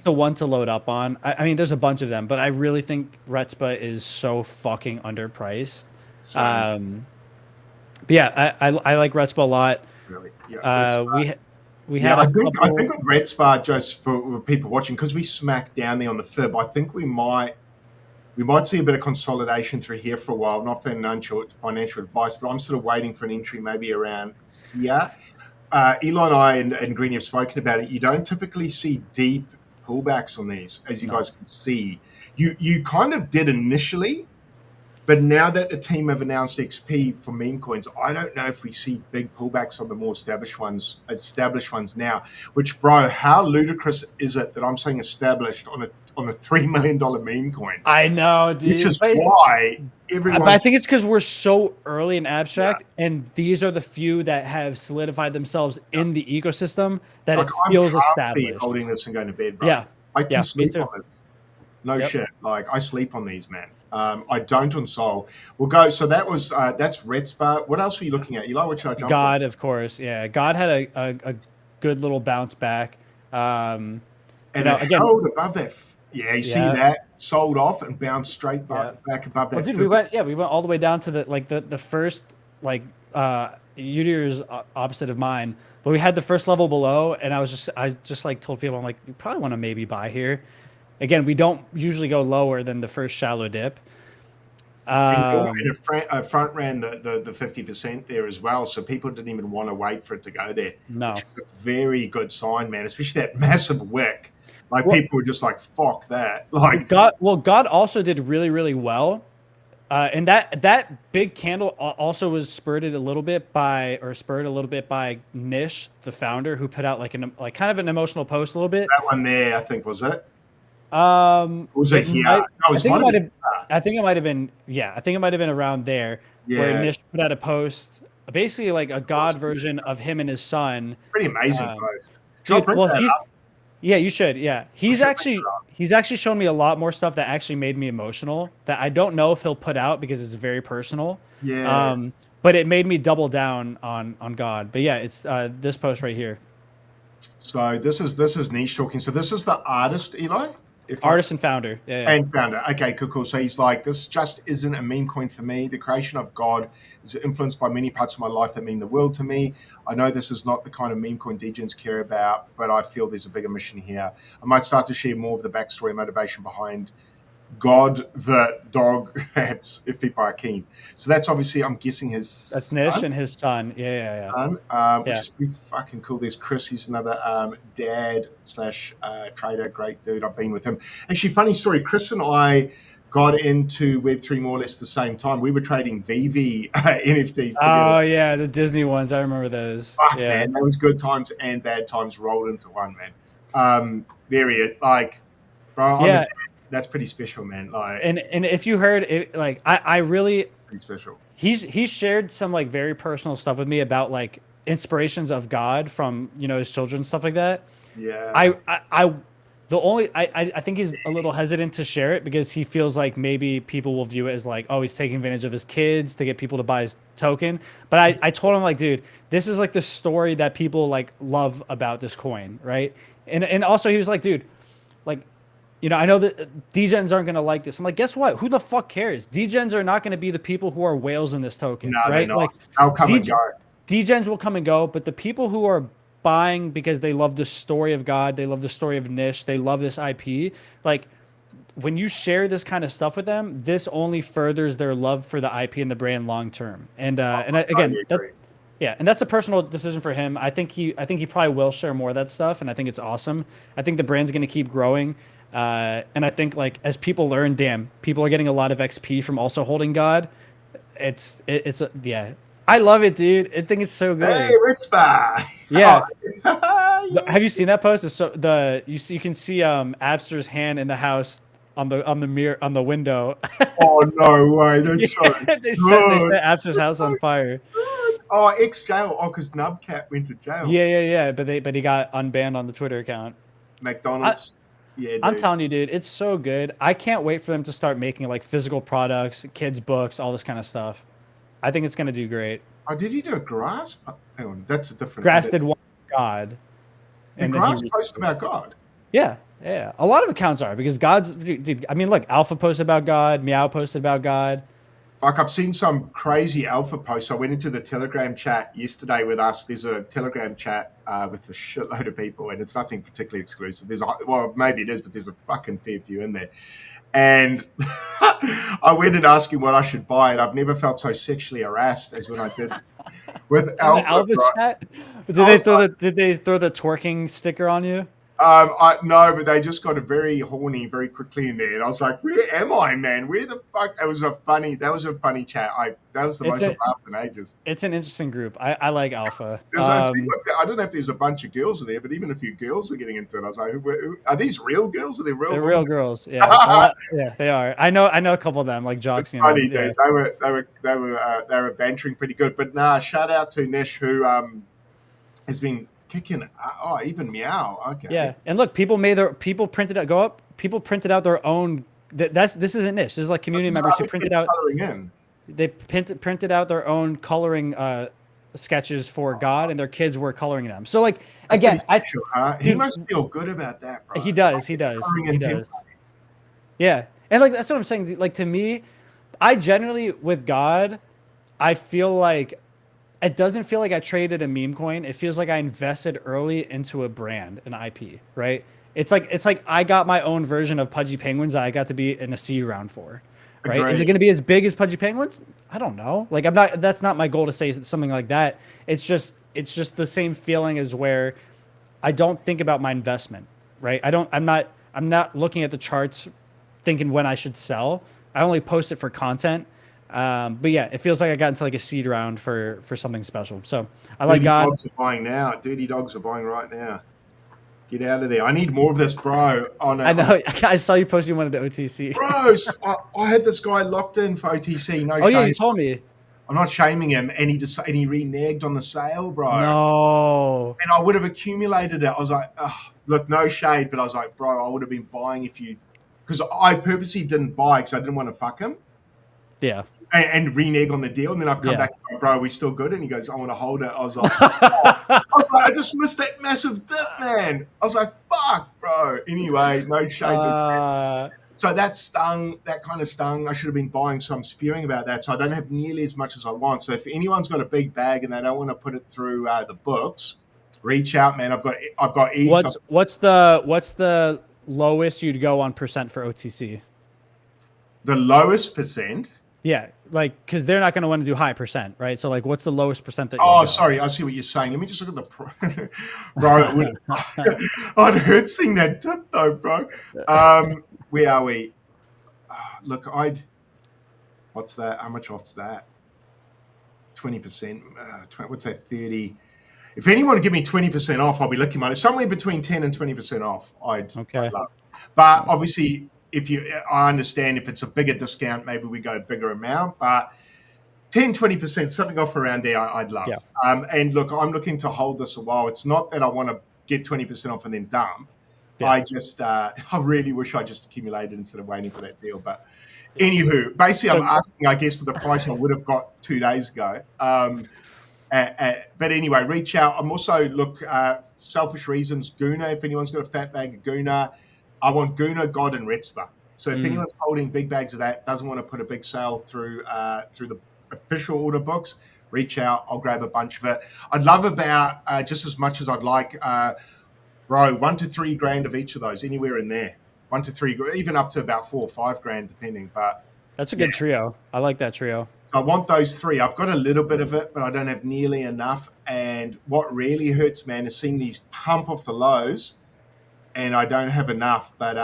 the one to load up on. I mean, there's a bunch of them, but I really think Retzba is so fucking underpriced. But yeah, I like Retzba a lot. Really? We had. I think with Retzba, just for people watching, because we smacked down there on the fib, I think we might see a bit of consolidation through here for a while. Not financial advice, but I'm sort of waiting for an entry maybe around here. Eli and I and Greeny have spoken about it. You don't typically see deep pullbacks on these, as you guys can see. You kind of did initially, But now that the team have announced XP for meme coins, I don't know if we see big pullbacks on the more established ones now. Which, bro, how ludicrous is it that I'm saying established on a $3 million meme coin? I know, dude. Which is why everyone. But I think it's because we're so early in abstract, and these are the few that have solidified themselves in the ecosystem that it feels established. Holding this and going to bed, bro. Yeah, I can sleep on this. No shit. Like, I sleep on these, man. I don't on Sol. We'll go. So that was that's Redspa. What else were you looking at? Eli, what should I jump God, of course. Yeah, God had a good little bounce back. And it held above that. Yeah, you see that sold off and bounced straight back above that. Well, dude, we went all the way down to the first Udyr's opposite of mine, but we had the first level below, and I just like told people, I'm like, you probably want to maybe buy here. Again, we don't usually go lower than the first shallow dip. Front ran the 50% there as well, so people didn't even want to wait for it to go there. No, which is a very good sign, man. Especially that massive wick. Like, people were just like, "Fuck that!" Like, God also did really, really well, and that big candle also was spurred a little bit by Nish, the founder, who put out like kind of an emotional post a little bit. That one there, I think, was it. Was it here? I think it might have been. Yeah, I think it might have been around there where Nish put out a post, basically like a God version of him and his son. Pretty amazing post. Dude, yeah, you should. Yeah, he's actually shown me a lot more stuff that actually made me emotional that I don't know if he'll put out because it's very personal. Yeah. But it made me double down on God. But yeah, it's this post right here. So this is Niche talking. So this is the artist, Eli. Artist and founder. Yeah. And founder. Okay, cool. So he's like, this just isn't a meme coin for me. The creation of God is influenced by many parts of my life that mean the world to me. I know this is not the kind of meme coin degens care about, but I feel there's a bigger mission here. I might start to share more of the backstory and motivation behind God the dog hats if people are keen. So that's obviously, I'm guessing that's Nish and his son. Yeah. Which is pretty fucking cool. There's Chris, he's another dad / trader, great dude. I've been with him. Actually, funny story, Chris and I got into Web3 more or less the same time. We were trading VV NFTs together. Oh yeah, the Disney ones. I remember those. Man, that was good times and bad times rolled into one, man. There he is. Like, bro, that's pretty special, man. Like, and if you heard it, like, I really pretty special. He's shared some like very personal stuff with me about like inspirations of God from his children, stuff like that. Yeah. I think he's a little hesitant to share it because he feels like maybe people will view it as like, oh, he's taking advantage of his kids to get people to buy his token. But I told him, like, dude, this is like the story that people like love about this coin, right? And also he was like, dude, like, I know that degens aren't going to like this. I'm like, guess what? Who the fuck cares? Degens are not going to be the people who are whales in this token, right? Like, I'll come and go. Degens will come and go, but the people who are buying because they love the story of God, they love the story of Nish, they love this IP, like, when you share this kind of stuff with them, this only furthers their love for the IP and the brand long term. And that's a personal decision for him. I think he probably will share more of that stuff, and I think it's awesome. I think the brand's going to keep growing. And I think, like, as people learn, people are getting a lot of XP from also holding God. I love it, dude. I think it's so good. Hey, Ritzba. Yeah. Have you seen that post? You can see Abster's hand in the house on the mirror on the window. Oh no way! That's so they set Abster's house on fire. Oh, ex-jail. Oh, because Nubcat went to jail. Yeah. But he got unbanned on the Twitter account. McDonald's. Yeah, dude. I'm telling you, dude, it's so good. I can't wait for them to start making like physical products, kids' books, all this kind of stuff. I think it's going to do great. Oh, did he do a Grass? Hang on, that's a different. Grass did one God. And Grass post about God. Yeah. A lot of accounts are because God's. Dude, I mean, look, Alpha posted about God. Meow posted about God. Like, I've seen some crazy Alpha posts. I went into the Telegram chat yesterday with us. There's a Telegram chat with a shitload of people, and it's nothing particularly exclusive. Maybe it is, but there's a fucking fair few in there. And I went and asked him what I should buy, and I've never felt so sexually harassed as when I did with Alpha. Chat? Did they throw the twerking sticker on you? No, but they just got a very horny very quickly in there, and I was like, "Where am I, man? Where the fuck?" That was a funny chat. That was the most I've laughed in ages. It's an interesting group. I like Alpha. I don't know if there's a bunch of girls in there, but even a few girls are getting into it. I was like, "Are these real girls? Are they real? They're real girls. Yeah, yeah, they are. I know a couple of them, like Joxy. It's funny, dude. They were bantering pretty good. But nah, shout out to Nesh who has been kicking. Even Meow. Okay. Yeah, and look, people printed out their own. This isn't niche. This is like community members who printed out. They printed out their own coloring sketches for God, and their kids were coloring them. So, like, again, he must feel good about that, bro. He does. He does. Yeah, and like that's what I'm saying. Like to me, I generally with God, I feel like. It doesn't feel like I traded a meme coin. It feels like I invested early into a brand, an IP, right? It's like I got my own version of Pudgy Penguins that I got to be in a seed round for, right? Agreed. Is it going to be as big as Pudgy Penguins? I don't know. Like that's not my goal to say something like that. It's just the same feeling as where I don't think about my investment, right? I'm not looking at the charts thinking when I should sell. I only post it for content. But yeah, it feels like I got into like a seed round for something special. So I like God. Dirty dogs are buying now. Dirty dogs are buying right now. Get out of there. I need more of this, bro. I know. I saw you post you wanted to OTC. Bro, I had this guy locked in for OTC. No. Oh yeah, you told me. I'm not shaming him, and he reneged on the sale, bro. No. And I would have accumulated it. I was like, look, no shade, but I was like, bro, I would have been buying because I purposely didn't buy because I didn't want to fuck him. Yeah. And renege on the deal. And then I've come back and go, bro, are we still good? And he goes, I want to hold it. I was like, I just missed that massive dip, man. I was like, fuck, bro. Anyway, no shade. So that kind of stung. I should have been buying, so I'm spewing about that. So I don't have nearly as much as I want. So if anyone's got a big bag and they don't want to put it through the books, reach out, man. I've got ETH. What's the lowest you'd go on percent for OTC? The lowest percent? Yeah, like because they're not going to want to do high percent, right? So like, what's the lowest percent that? Sorry, I see what you're saying. Let me just look at the bro. I'd hurt seeing that tip though, bro. Where are we? Look, what's that? How much off's that? 20%. What's that? 30. If anyone would give me 20% off, I'll be licking my somewhere between 10 and 20% off. I'd love. But obviously. I understand if it's a bigger discount, maybe we go a bigger amount, but 10, 20%, something off around there, I'd love. Yeah. And look, I'm looking to hold this a while. It's not that I want to get 20% off and then dump. Yeah. I really wish I just accumulated instead of waiting for that deal. But anywho, basically, I'm asking, I guess, for the price I would have got 2 days ago. But anyway, reach out. I'm also, selfish reasons, Guna, if anyone's got a fat bag of Guna, I want Guna, God, and Retzba. So if anyone's holding big bags of that, doesn't want to put a big sale through the official order books, reach out. I'll grab a bunch of it. I'd love about just as much as I'd like, bro, 1 to 3 grand of each of those, anywhere in there. 1 to 3, even up to about 4 or 5 grand, depending. But that's a good trio. I like that trio. I want those 3. I've got a little bit of it, but I don't have nearly enough. And what really hurts, man, is seeing these pump off the lows. And I don't have enough, but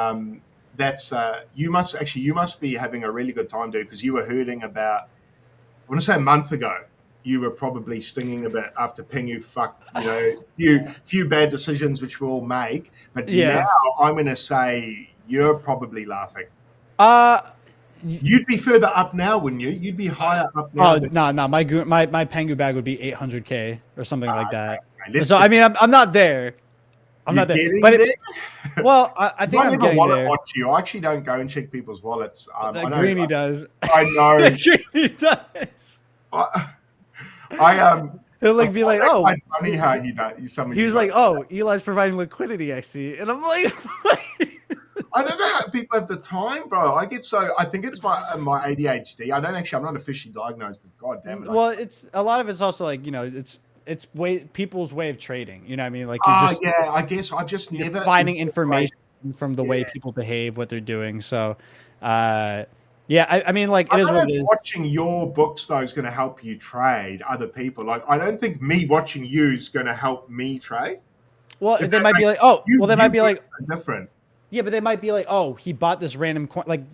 that's you must be having a really good time, dude, because you were hurting about, I want to say a month ago. You were probably stinging a bit after Pingu few bad decisions which we all make. But now I'm going to say you're probably laughing. You'd be further up now, wouldn't you? You'd be higher up now. Oh no, my Pengu bag would be 800K or something like that. Okay. So I mean, I'm not there. I'm not there. But I think I'm getting wallet there. Watch you. I actually don't go and check people's wallets. Greeny does. I know. Greeny does. He'll be like, oh. It's funny how he does. He was like, oh, Eli's providing liquidity, I see. And I'm like, I don't know how people have the time, bro. I think it's my ADHD. I'm not officially diagnosed, but god damn it. Well, a lot of it's also like, it's people's way of trading. You know what I mean? Like, I guess I've just never finding information from the way people behave, what they're doing. So, I mean, like, it is what it is. Watching your books, though, is going to help you trade other people. Like, I don't think me watching you is going to help me trade. Well, they might be like, oh, well, they might be like different. Yeah, but they might be like, oh, he bought this random coin. Like,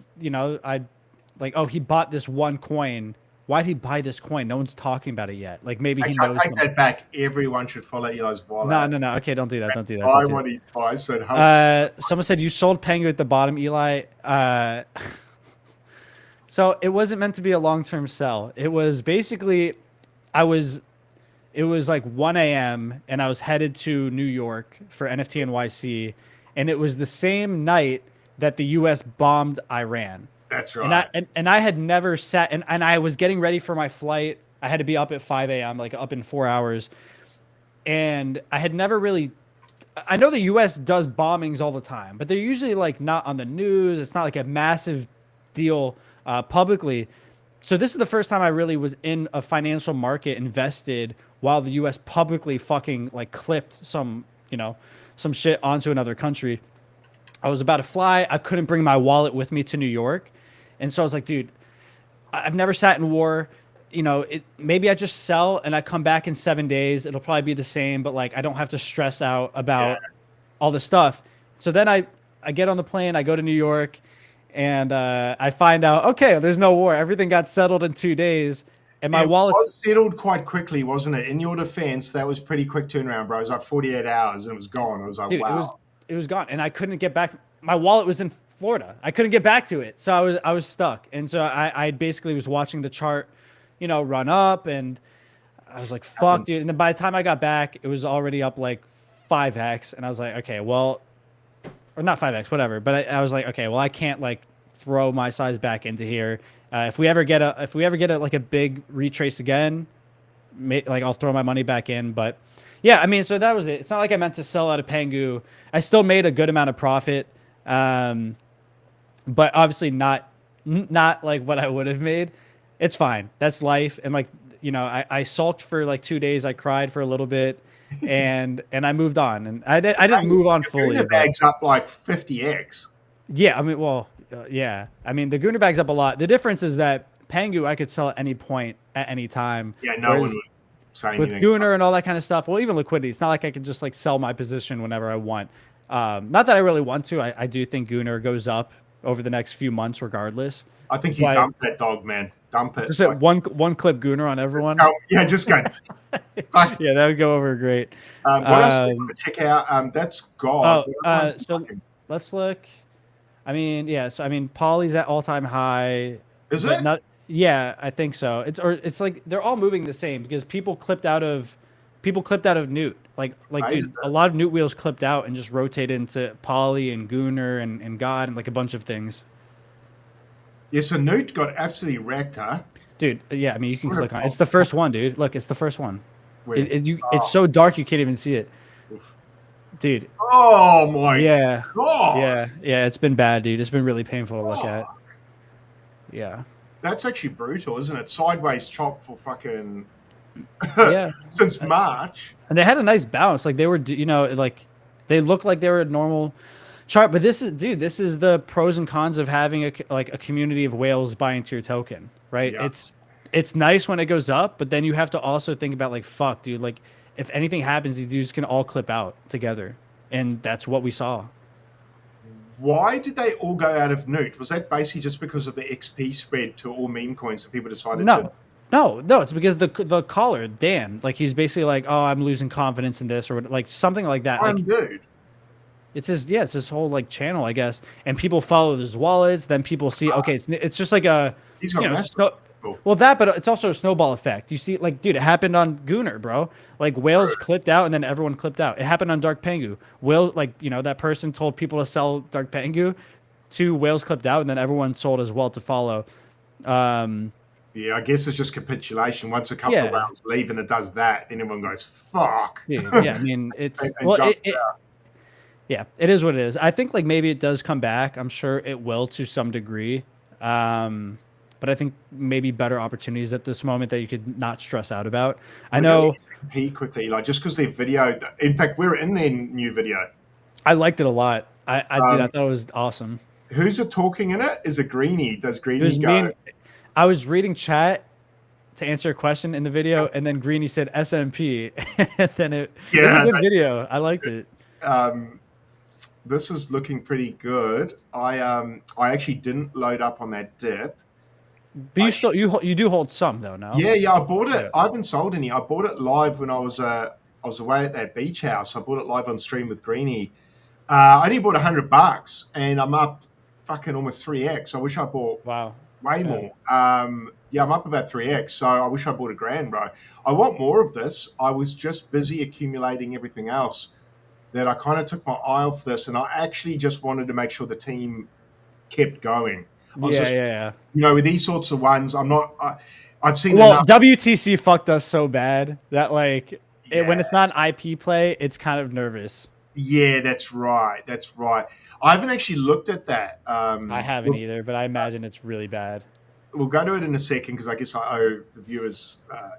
oh, he bought this one coin. Why'd he buy this coin? No one's talking about it yet. Like maybe he knows. I take that back. Everyone should follow Eli's wallet. No. Okay, don't do that. Don't do that. Buy what he buys. Someone said you sold Pengu at the bottom, Eli. So it wasn't meant to be a long-term sell. It was basically, it was like 1 a.m. and I was headed to New York for NFT NYC, and it was the same night that the U.S. bombed Iran. That's right. And I had never sat, and I was getting ready for my flight. I had to be up at 5 a.m., like up in 4 hours. And I had never really, I know the U.S. does bombings all the time, but they're usually like not on the news. It's not like a massive deal publicly. So this is the first time I really was in a financial market invested while the U.S. publicly fucking like clipped some shit onto another country. I was about to fly. I couldn't bring my wallet with me to New York. And so I was like, dude, I've never sat in war. Maybe I just sell and I come back in 7 days. It'll probably be the same, but like I don't have to stress out about all this stuff. So then I get on the plane. I go to New York, and I find out, okay, there's no war. Everything got settled in 2 days. And my wallet was settled quite quickly, wasn't it? In your defense, that was pretty quick turnaround, bro. It was like 48 hours and it was gone. I was like, dude, wow. It was gone, and I couldn't get back. My wallet was in Florida. I couldn't get back to it, so I was stuck. And so I basically was watching the chart, run up, and I was like, "Fuck, dude!" And then by the time I got back, it was already up like 5x, and I was like, "Okay, well, or not 5x, whatever." But I was like, "Okay, well, I can't like throw my size back into here. If we ever get like a big retrace again, like I'll throw my money back in." But yeah, I mean, so that was it. It's not like I meant to sell out of Pengu. I still made a good amount of profit, but obviously not like what I would have made. It's fine. That's life. And like, I sulked for like 2 days. I cried for a little bit, and I moved on. And I didn't move on fully. The bag's up like 50x. Yeah, I mean, well, yeah. I mean, the Gooner bag's up a lot. The difference is that Pengu I could sell at any point at any time. Yeah, no one would. With Gooner and all that kind of stuff. Well, even liquidity. It's not like I can just like sell my position whenever I want. Not that I really want to. I do think Gooner goes up over the next few months regardless. I think you dump that dog, man. Dump it. Just one clip Gooner on everyone. Yeah, just go. Yeah, that would go over great. What else do check out? That's God. So let's look. I mean, yeah. So I mean, Poly's at all-time high. Is it? Yeah, I think so. It's like they're all moving the same because people clipped out of Newt. Like dude, a lot of Newt wheels clipped out and just rotated into Poly and Gooner and God and like a bunch of things. Yeah, so Newt got absolutely wrecked, huh? Dude, yeah, I mean you can click on it. It's the first one, dude. Look, it's the first one. It's so dark you can't even see it. Oof. Dude. Oh my God. Yeah, it's been bad, dude. It's been really painful to look at. Yeah. That's actually brutal, isn't it? Sideways chop for fucking since March. And they had a nice bounce. Like they were, like they looked like they were a normal chart. But this is the pros and cons of having a community of whales buying into your token, right? Yeah. It's nice when it goes up, but then you have to also think about like, fuck, dude, like if anything happens, these dudes can all clip out together. And that's what we saw. Why did they all go out of Newt? Was that basically just because of the XP spread to all meme coins that people decided to? No, it's because the caller, Dan, like he's basically like, oh, I'm losing confidence in this or like something like that. Dude. It's his whole like channel, I guess. And people follow his wallets. Then people see, okay, it's just like a, he's got well, but it's also a snowball effect. You see, like, dude, it happened on Gooner, bro. Like, whales clipped out, and then everyone clipped out. It happened on Dark Pengu. Whale, like, that person told people to sell Dark Pengu. 2 whales clipped out, and then everyone sold as well to follow. Yeah, I guess it's just capitulation. Once a couple of whales leave and it does that, then everyone goes, fuck. Yeah, I mean, it's... yeah, it is what it is. I think, like, maybe it does come back. I'm sure it will to some degree. But I think maybe better opportunities at this moment that you could not stress out about. I know. Quickly, like just because their video. In fact, we're in their new video. I liked it a lot. I thought it was awesome. Who's it talking in it? Is it Greenie? Does Greenie go? I was reading chat to answer a question in the video, and then Greeny said SMP, and then it was a good video. I liked it. This is looking pretty good. I actually didn't load up on that dip. But you do hold some though, no? Yeah. I bought it. Yeah. I haven't sold any. I bought it live when I was away at that beach house. I bought it live on stream with Greeny. I only bought $100, and I'm up fucking almost 3x. I wish I bought way more. Yeah, I'm up about 3x. So I wish I bought $1,000, bro. I want more of this. I was just busy accumulating everything else that I kind of took my eye off this, and I actually just wanted to make sure the team kept going. Yeah. You know, with these sorts of ones, I've seen. Well, WTC fucked us so bad that when it's not an IP play, it's kind of nervous. Yeah, that's right. I haven't actually looked at that. I haven't either, but I imagine it's really bad. We'll go to it in a second because I guess I owe the viewers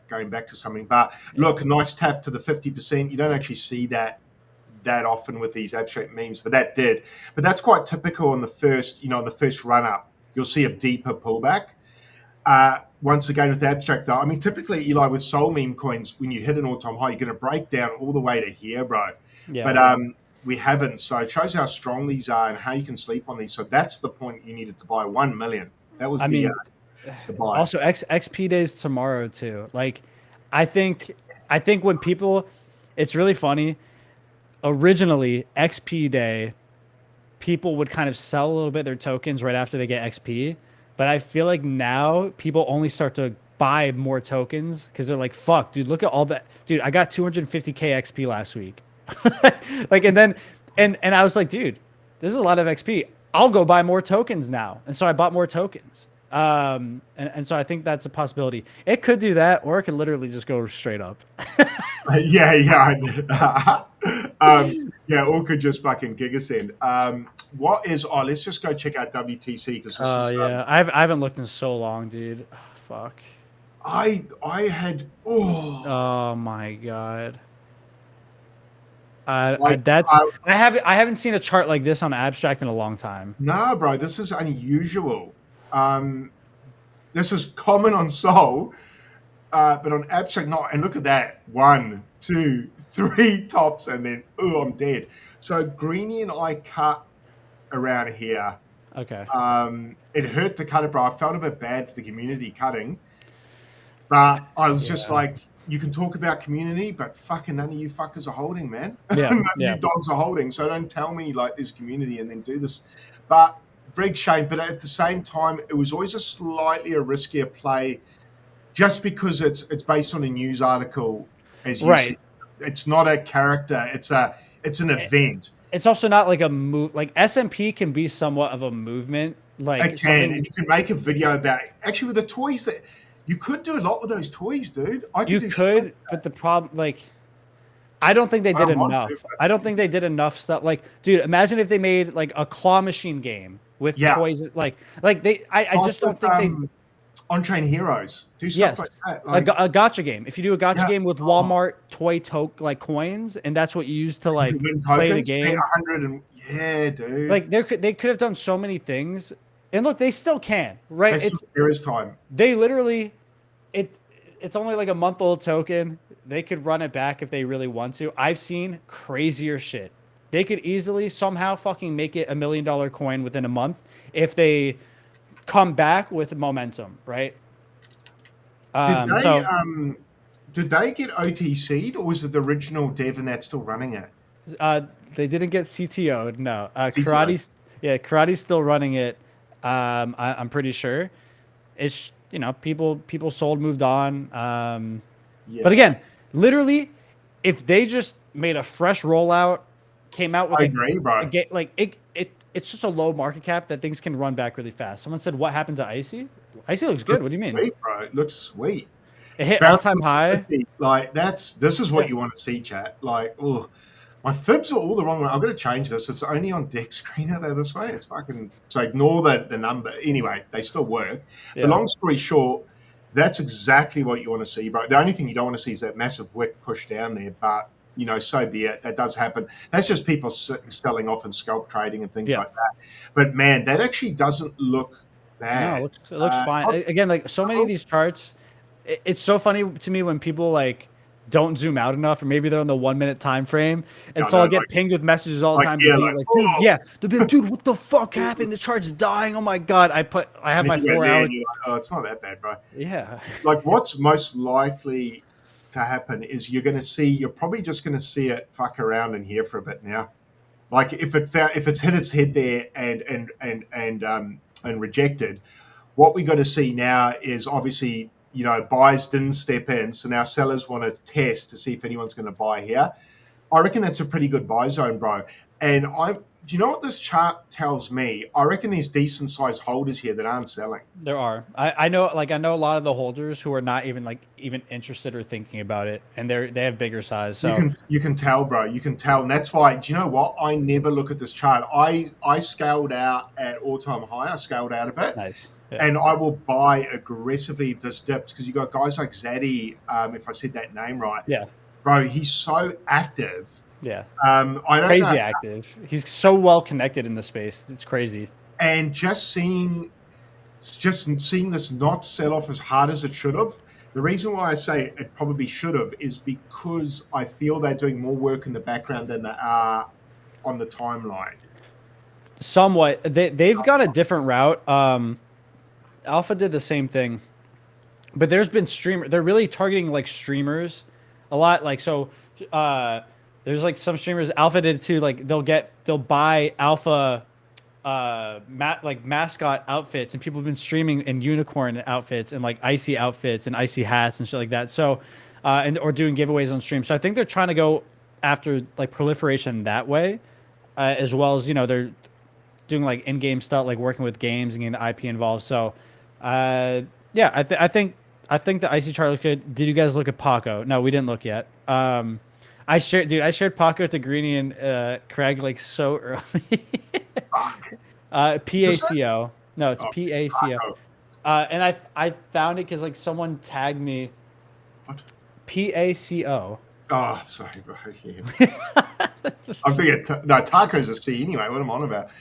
going back to something. But look, a nice tap to the 50%. You don't actually see that often with these abstract memes, but that did. But that's quite typical in the first run up. You'll see a deeper pullback. Once again, with the abstract, though, I mean, typically, Eli, with Soul meme coins, when you hit an all-time high, you're going to break down all the way to here, bro. Yeah. But we haven't. So it shows how strong these are and how you can sleep on these. So that's the point you needed to buy 1 million. That was the buy. Also, XP days tomorrow too. Like, I think when people, it's really funny. Originally, XP day, people would kind of sell a little bit their tokens right after they get XP. But I feel like now people only start to buy more tokens because they're like, fuck, dude, look at all that. Dude, I got 250K XP last week. And I was like, dude, this is a lot of XP. I'll go buy more tokens now. And so I bought more tokens. And so I think that's a possibility. It could do that, or it could literally just go straight up. Yeah, or could just fucking gigasend. Let's just go check out WTC because I haven't looked in so long, dude. Oh, fuck. I my god. I haven't seen a chart like this on abstract in a long time. No, bro, this is unusual. This is common on Soul, but on abstract not. And look at that, 1, 2, 3 tops, and then I'm dead. So Greeny and I cut around here. Okay. It hurt to cut it, bro. I felt a bit bad for the community cutting, but I was just like, you can talk about community, but fucking none of you fuckers are holding, man. None of you dogs are holding. So don't tell me like there's community and then do this. But big shame. But at the same time, it was always a riskier play, just because it's based on a news article, as you said. It's not a character. It's an event. It's also not like a move. Like SMP can be somewhat of a movement. Like it can, and you can make a video about it. Actually with the toys that. You could do a lot with those toys, dude. But the problem, like, I don't think they did enough. I don't think they did enough stuff. Like, dude, imagine if they made like a claw machine game with toys. I just don't think they. On-chain heroes do stuff like that. Like a gacha game. If you do a gacha game with Walmart toy coins, and that's what you use to like play the game. 100 dude. Like they could have done so many things. And look, they still can, right? There is time. They literally, it's only like a month-old token. They could run it back if they really want to. I've seen crazier shit. They could easily somehow fucking make it $1 million coin within a month if they come back with momentum, right? Did they get OTC'd, or was it the original dev and that's still running it? They didn't get CTO'd, no. Karate's still running it. I'm pretty sure it's, people sold, moved on. But again, literally, if they just made a fresh rollout, came out with it's such a low market cap that things can run back really fast. Someone said, what happened to Icy? Icy looks good. What do you mean? Sweet, bro. It looks sweet. It hit all-time high. Like this is what you want to see, chat. Like, my fibs are all the wrong way. I'm going to change this. It's only on deck screener there this way. It's fucking... So ignore the number. Anyway, they still work. Yeah. But long story short, that's exactly what you want to see, bro. The only thing you don't want to see is that massive wick push down there. But, so be it. That does happen. That's just people selling off and scalp trading and things like that. But, man, that actually doesn't look bad. No, it looks fine. Again, like so many of these charts, it's so funny to me when people like don't zoom out enough, or maybe they're on the 1 minute time frame, and so I'll get pinged with messages all the time to be like, dude, yeah, they'll be like, dude, what the fuck happened? The chart's dying. Oh my god, I have my 4 hours. Like, oh, it's not that bad, bro. Yeah. Like, what's most likely to happen is you're probably just gonna see it fuck around in here for a bit now. Like if it's hit its head there and rejected, what we got to see now is obviously, buyers didn't step in, so now sellers want to test to see if anyone's going to buy here. I reckon that's a pretty good buy zone, bro. And do you know what this chart tells me? I reckon there's decent sized holders here that aren't selling. There are. I know a lot of the holders who are not even interested or thinking about it, and they have bigger size. So you can tell, bro. You can tell, and that's why. Do you know what? I never look at this chart. I scaled out at all time high. I scaled out a bit. Nice. Yeah. And I will buy aggressively if this dips, because you got guys like Zaddy, if I said that name right. Yeah. Bro, he's so active. Yeah. I don't crazy know. Active. He's so well connected in the space. It's crazy. And just seeing this not sell off as hard as it should have. The reason why I say it probably should have is because I feel they're doing more work in the background than they are on the timeline. Somewhat. They've gone a different route. Alpha did the same thing, but there's been they're really targeting like streamers a lot. Like, so, there's like some streamers Alpha did too. Like they'll buy Alpha, mascot outfits, and people have been streaming in unicorn outfits and like icy outfits and icy hats and shit like that. So, or doing giveaways on stream. So I think they're trying to go after like proliferation that way, as well as, they're doing like in-game stuff, like working with games and getting the IP involved. So, yeah, I think the icy chart looks good. Did you guys look at Paco? No, we didn't look yet. I shared Paco to Greeny and Craig like so early. PACO. No, it's PACO. And I found it because like someone tagged me. What? PACO. Oh, sorry, bro. Yeah. I'm thinking taco's a C anyway. What am I on about?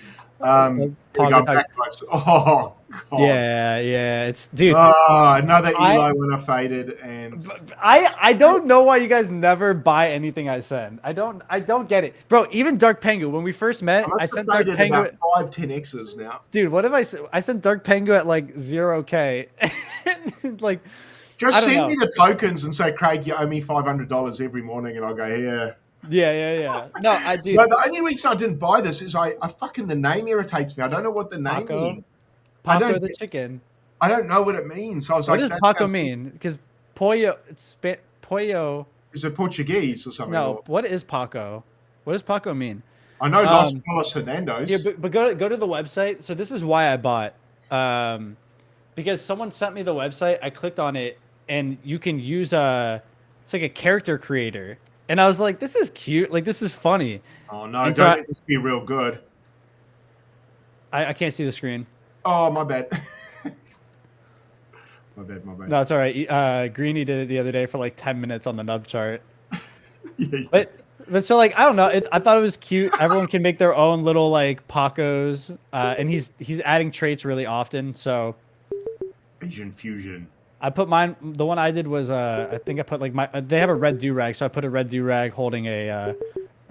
Oh, God. Yeah. It's dude. Another Eli when I faded, and I don't know why you guys never buy anything I send. I don't get it, bro. Even Dark Pengu, when we first met, I sent Dark Pengu about 5-10x's now. Dude, what if I sent Dark Pengu at like 0K? Like, just send me the tokens and say, Craig, you owe me $500 every morning, and I'll go here. Yeah. No, I do. No, the only reason I didn't buy this is I fucking the name irritates me. I don't know what the name means. Paco the chicken. I don't know what it means. So I was what does Paco mean? Because pollo, pollo. Is it Portuguese or something? No. What is Paco? What does Paco mean? I know Los Carlos Hernando's. Yeah, but go to the website. So this is why I bought. Because someone sent me the website. I clicked on it, and you can use it's like a character creator. And I was like, this is cute. Like, this is funny. Oh, no. And don't let this be real good. I can't see the screen. Oh, my bad. my bad. No, it's all right. Greeny did it the other day for like 10 minutes on the nub chart. Yeah. But so, like, I don't know. I thought it was cute. Everyone can make their own little, like, Pacos. And he's adding traits really often, so. Asian fusion. I put mine. The one I did was I think I put like they have a red do-rag, so I put a red do-rag holding a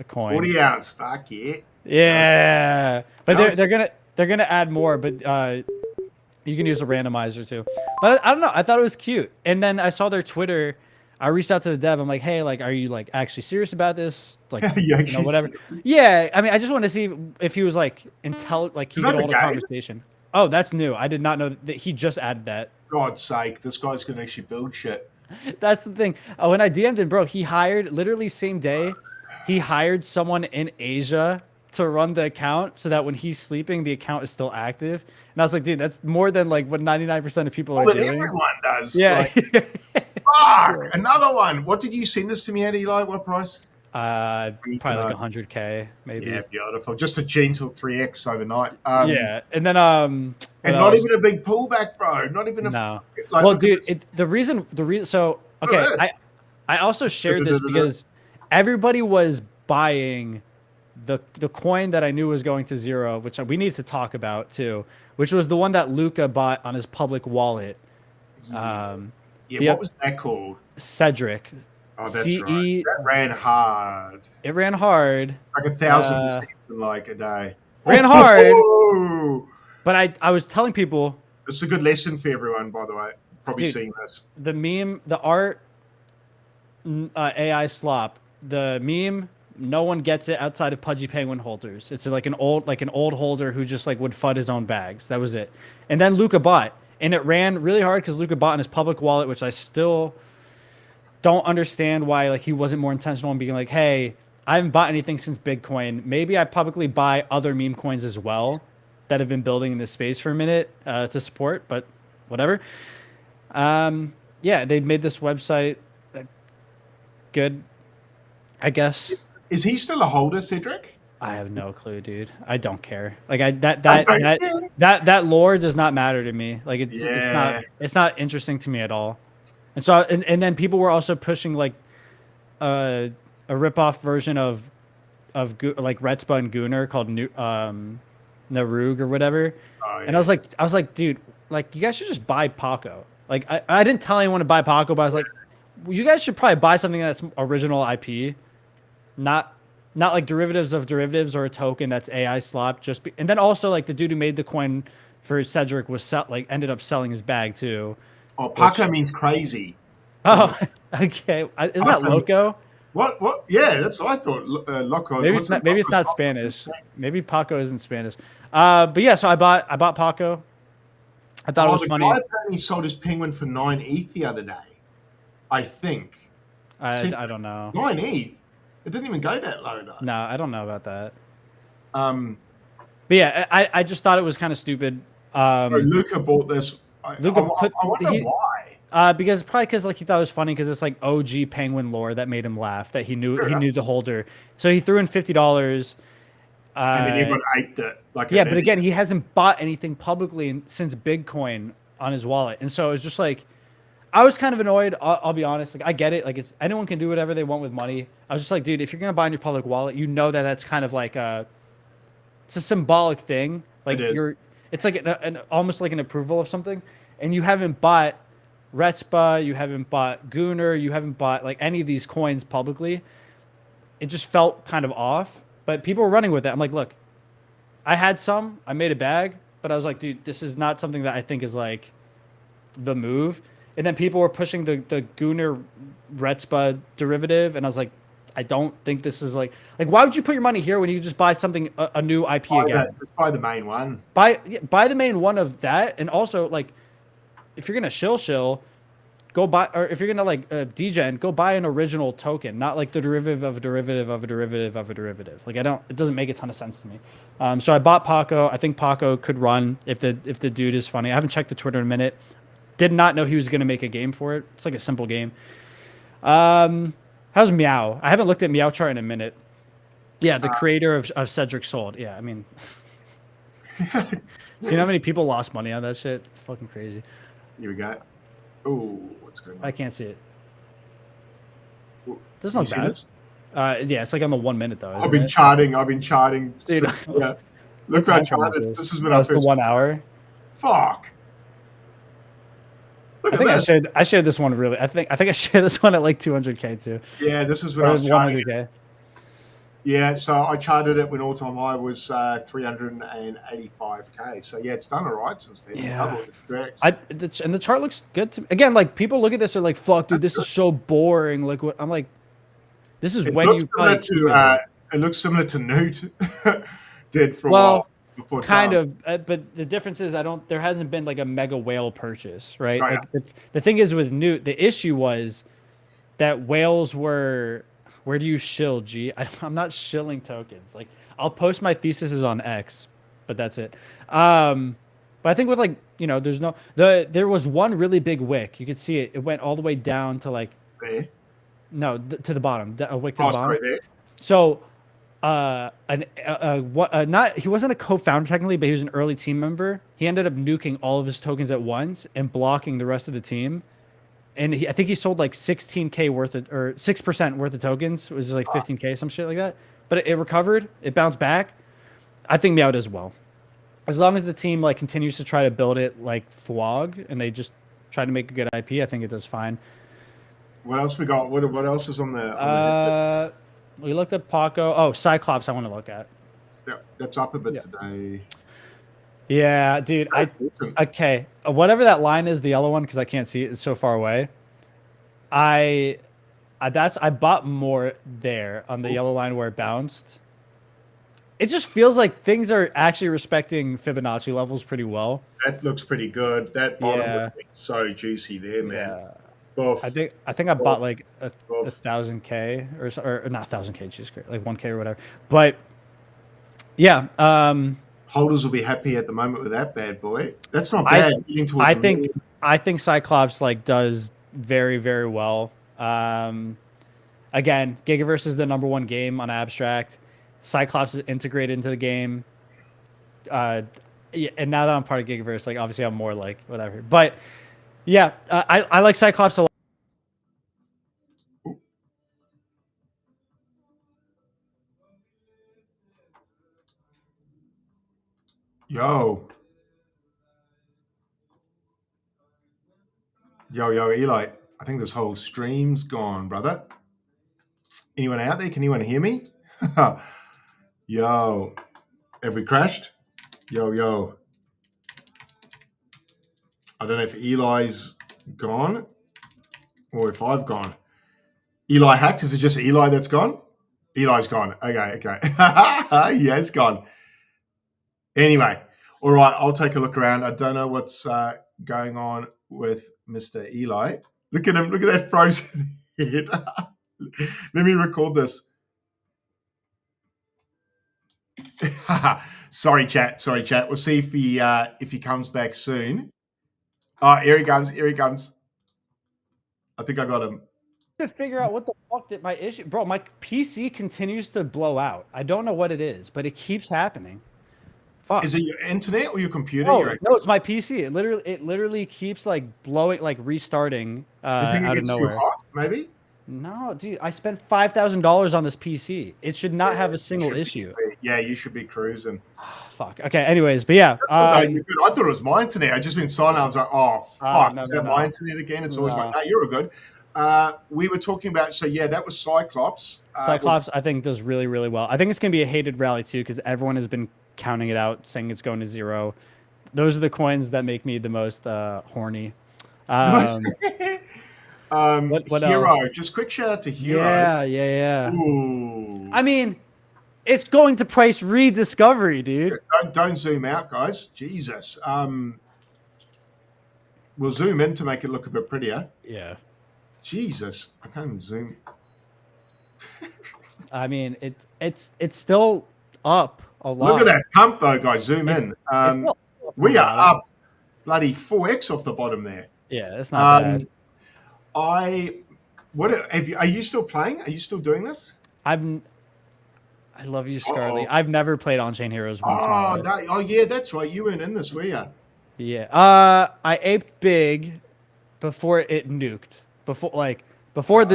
coin. 40 ounce, fuck it. Yeah, but they're gonna add more, but you can use a randomizer too. But I don't know. I thought it was cute, and then I saw their Twitter. I reached out to the dev. I'm like, hey, like, are you like actually serious about this? Like, whatever. Yeah, I mean, I just wanted to see if he was like he could hold a conversation. Oh, that's new. I did not know that he just added that. God's sake, this guy's gonna actually build shit. That's the thing. When I DM'd him, bro, he hired literally same day. He hired someone in Asia to run the account so that when he's sleeping, the account is still active. And I was like, dude, that's more than like what 99% of people are doing. Everyone does. Yeah. Fuck, another one. What did you send this to me at, Eli? What price? Probably like 100K, maybe. Yeah, beautiful. Just a gentle 3x overnight. Yeah, and then and not even a big pullback, bro. Not even a no. Well, dude, the reason. So okay, I also shared this because everybody was buying the coin that I knew was going to zero, which we need to talk about too, which was the one that Luca bought on his public wallet. Yeah, what was that called? Cedric. Oh, that's right. That ran hard. It ran hard. Like 1,000 seconds in like a day. Ran hard. But I was telling people. It's a good lesson for everyone, by the way. Probably seeing this. The meme, the art, AI slop. The meme, no one gets it outside of Pudgy Penguin holders. It's like an old holder who just like would FUD his own bags. That was it. And then Luca bought. And it ran really hard because Luca bought in his public wallet, which I still don't understand why like he wasn't more intentional in being like, hey, I haven't bought anything since Bitcoin. Maybe I publicly buy other meme coins as well that have been building in this space for a minute to support, but whatever. Yeah, they made this website good, I guess. Is he still a holder, Cedric? I have no clue, dude. I don't care. Like that lore does not matter to me. Like it's not interesting to me at all. And so and then people were also pushing like a ripoff version of like Retspa and Gunnar called Narug or whatever. Oh, yeah. And I was like, dude, like you guys should just buy Paco. Like I didn't tell anyone to buy Paco, but I was like, well, you guys should probably buy something that's original IP, not like derivatives of derivatives or a token that's AI slop. And then also like the dude who made the coin for Cedric was ended up selling his bag too. Oh, Paco means crazy. Oh, okay. Isn't that loco? What? Yeah, that's what I thought. Loco. Maybe it's not Spanish. Maybe Paco isn't Spanish. But yeah, so I bought Paco. I thought it was funny. The guy apparently sold his penguin for 9 ETH the other day. I think. I don't know. 9 ETH. It didn't even go that low though. No, I don't know about that. But yeah, I just thought it was kind of stupid. So Luca bought this. I wonder why. Because like he thought it was funny because it's like OG penguin lore that made him laugh that he knew the holder. So he threw in $50. And then everyone aped it. But again, he hasn't bought anything publicly since Bitcoin on his wallet, and so it's just like I was kind of annoyed. I'll be honest. Like I get it. Like anyone can do whatever they want with money. I was just like, dude, if you're gonna buy in your public wallet, you know that's kind of like it's a symbolic thing. Like it's like almost like an approval of something, and you haven't bought Retspa, you haven't bought Gunnar, you haven't bought like any of these coins publicly. It just felt kind of off, but people were running with it. I'm like, look, I had some, I made a bag, but I was like, dude, this is not something that I think is like the move. And then people were pushing the Gunnar Retspa derivative, and I was like, I don't think this is like why would you put your money here when you could just buy something a new IP again? Just buy the main one. Buy the main one of that, and also like if you're gonna shill, go buy, or if you're gonna like degen, go buy an original token, not like the derivative of a derivative of a derivative of a derivative. Like it doesn't make a ton of sense to me. So I bought Paco. I think Paco could run if the dude is funny. I haven't checked the Twitter in a minute. Did not know he was gonna make a game for it. It's like a simple game. How's Meow? I haven't looked at Meow chart in a minute. Yeah, the creator of Cedric sold. Yeah, I mean, so you know how many people lost money on that shit? It's fucking crazy. Here we go. Oh, what's going on? I can't see it. This is not bad. Yeah, it's like on the 1 minute though. I've been charting. Dude, yeah. Look what I charted. This is when I first. The 1 hour. Fuck. I think I shared this one really. I think I shared this one at like 200K too. Yeah, this is when I was 100K. Yeah, so I charted it when all-time high was 385K. So yeah, it's done all right since then. It's doubled. It's correct. And the chart looks good to me. Again, like people look at this, they're like, "Fuck, dude, this is so boring." Like what? I'm like, this is when you. It looks similar to Newt did for a while. Kind of, but the difference is there hasn't been like a mega whale purchase, right? Like the thing is with Newt, the issue was that whales were, where do you shill, G? I'm not shilling tokens. Like I'll post my theses on X, but that's it. But I think with like, there was one really big wick. You could see it. It went all the way down to like, there? No, to the bottom, a wick to the bottom. Right there. So, he wasn't a co-founder technically, but he was an early team member. He ended up nuking all of his tokens at once and blocking the rest of the team. And I think he sold like 16K worth of, or 6% worth of tokens, which is like 15K, some shit like that. But it recovered, it bounced back. I think Meow does well. As long as the team like continues to try to build it like Flog and they just try to make a good IP, I think it does fine. What else we got? What else is on the we looked at Paco. Oh, Cyclops I want to look at. Yeah, that's up a bit today. Yeah, dude. Okay. Whatever that line is, the yellow one, because I can't see it. It's so far away. I bought more there on the yellow line where it bounced. It just feels like things are actually respecting Fibonacci levels pretty well. That looks pretty good. That bottom looks so juicy there, man. Yeah. I think I bought like a 1,000K or not 1,000K, just like 1K or whatever. But yeah, holders will be happy at the moment with that bad boy. That's not bad. I think Cyclops like does very, very well. Again, Gigaverse is the #1 game on Abstract. Cyclops is integrated into the game. Yeah, and now that I'm part of Gigaverse, like obviously I'm more like whatever. But yeah, I like Cyclops a lot. Yo, Eli. I think this whole stream's gone, brother. Anyone out there? Can anyone hear me? Yo, have we crashed? Yo. I don't know if Eli's gone or if I've gone. Eli hacked? Is it just Eli that's gone? Eli's gone. Okay. Yeah, it's gone. Anyway, all right, I'll take a look around. I don't know what's going on with Mr. Eli. Look at him. Look at that frozen head. Let me record this. Sorry, chat. We'll see if he comes back soon. Oh, here he comes. I think I got him. To figure out what the fuck did my issue, bro. My PC continues to blow out. I don't know what it is, but it keeps happening. Fuck. Is it your internet or your computer? No, it's my PC. It literally keeps like blowing, like restarting out of nowhere. Too hot, maybe? No, dude. I spent $5,000 on this PC. It should not have a single issue. Yeah, you should be cruising. Fuck. Okay. Anyways, but yeah. I thought it was my internet. I just been silent. I was like, oh fuck, is that my internet again? It's always like, no, you're good. We were talking about, so yeah, that was Cyclops. Cyclops, I think, does really, really well. I think it's going to be a hated rally too, because everyone has been counting it out, saying it's going to 0. Those are the coins that make me the most horny. What Hero, else? just quick shout out to Hero. Yeah. Ooh. I mean, it's going to price rediscovery, dude. Don't zoom out, guys. Jesus. We'll zoom in to make it look a bit prettier. Yeah. Jesus, I can't even zoom. I mean, it's still up a lot. Look at that pump, though, guys. Zoom in. We are up bloody 4x off the bottom there. Yeah, it's not bad. Are you still playing? Are you still doing this? I love you, Scarly. I've never played On-Chain Heroes once. Yeah, that's right. You weren't in this, were you? Yeah. I aped big before it nuked. Before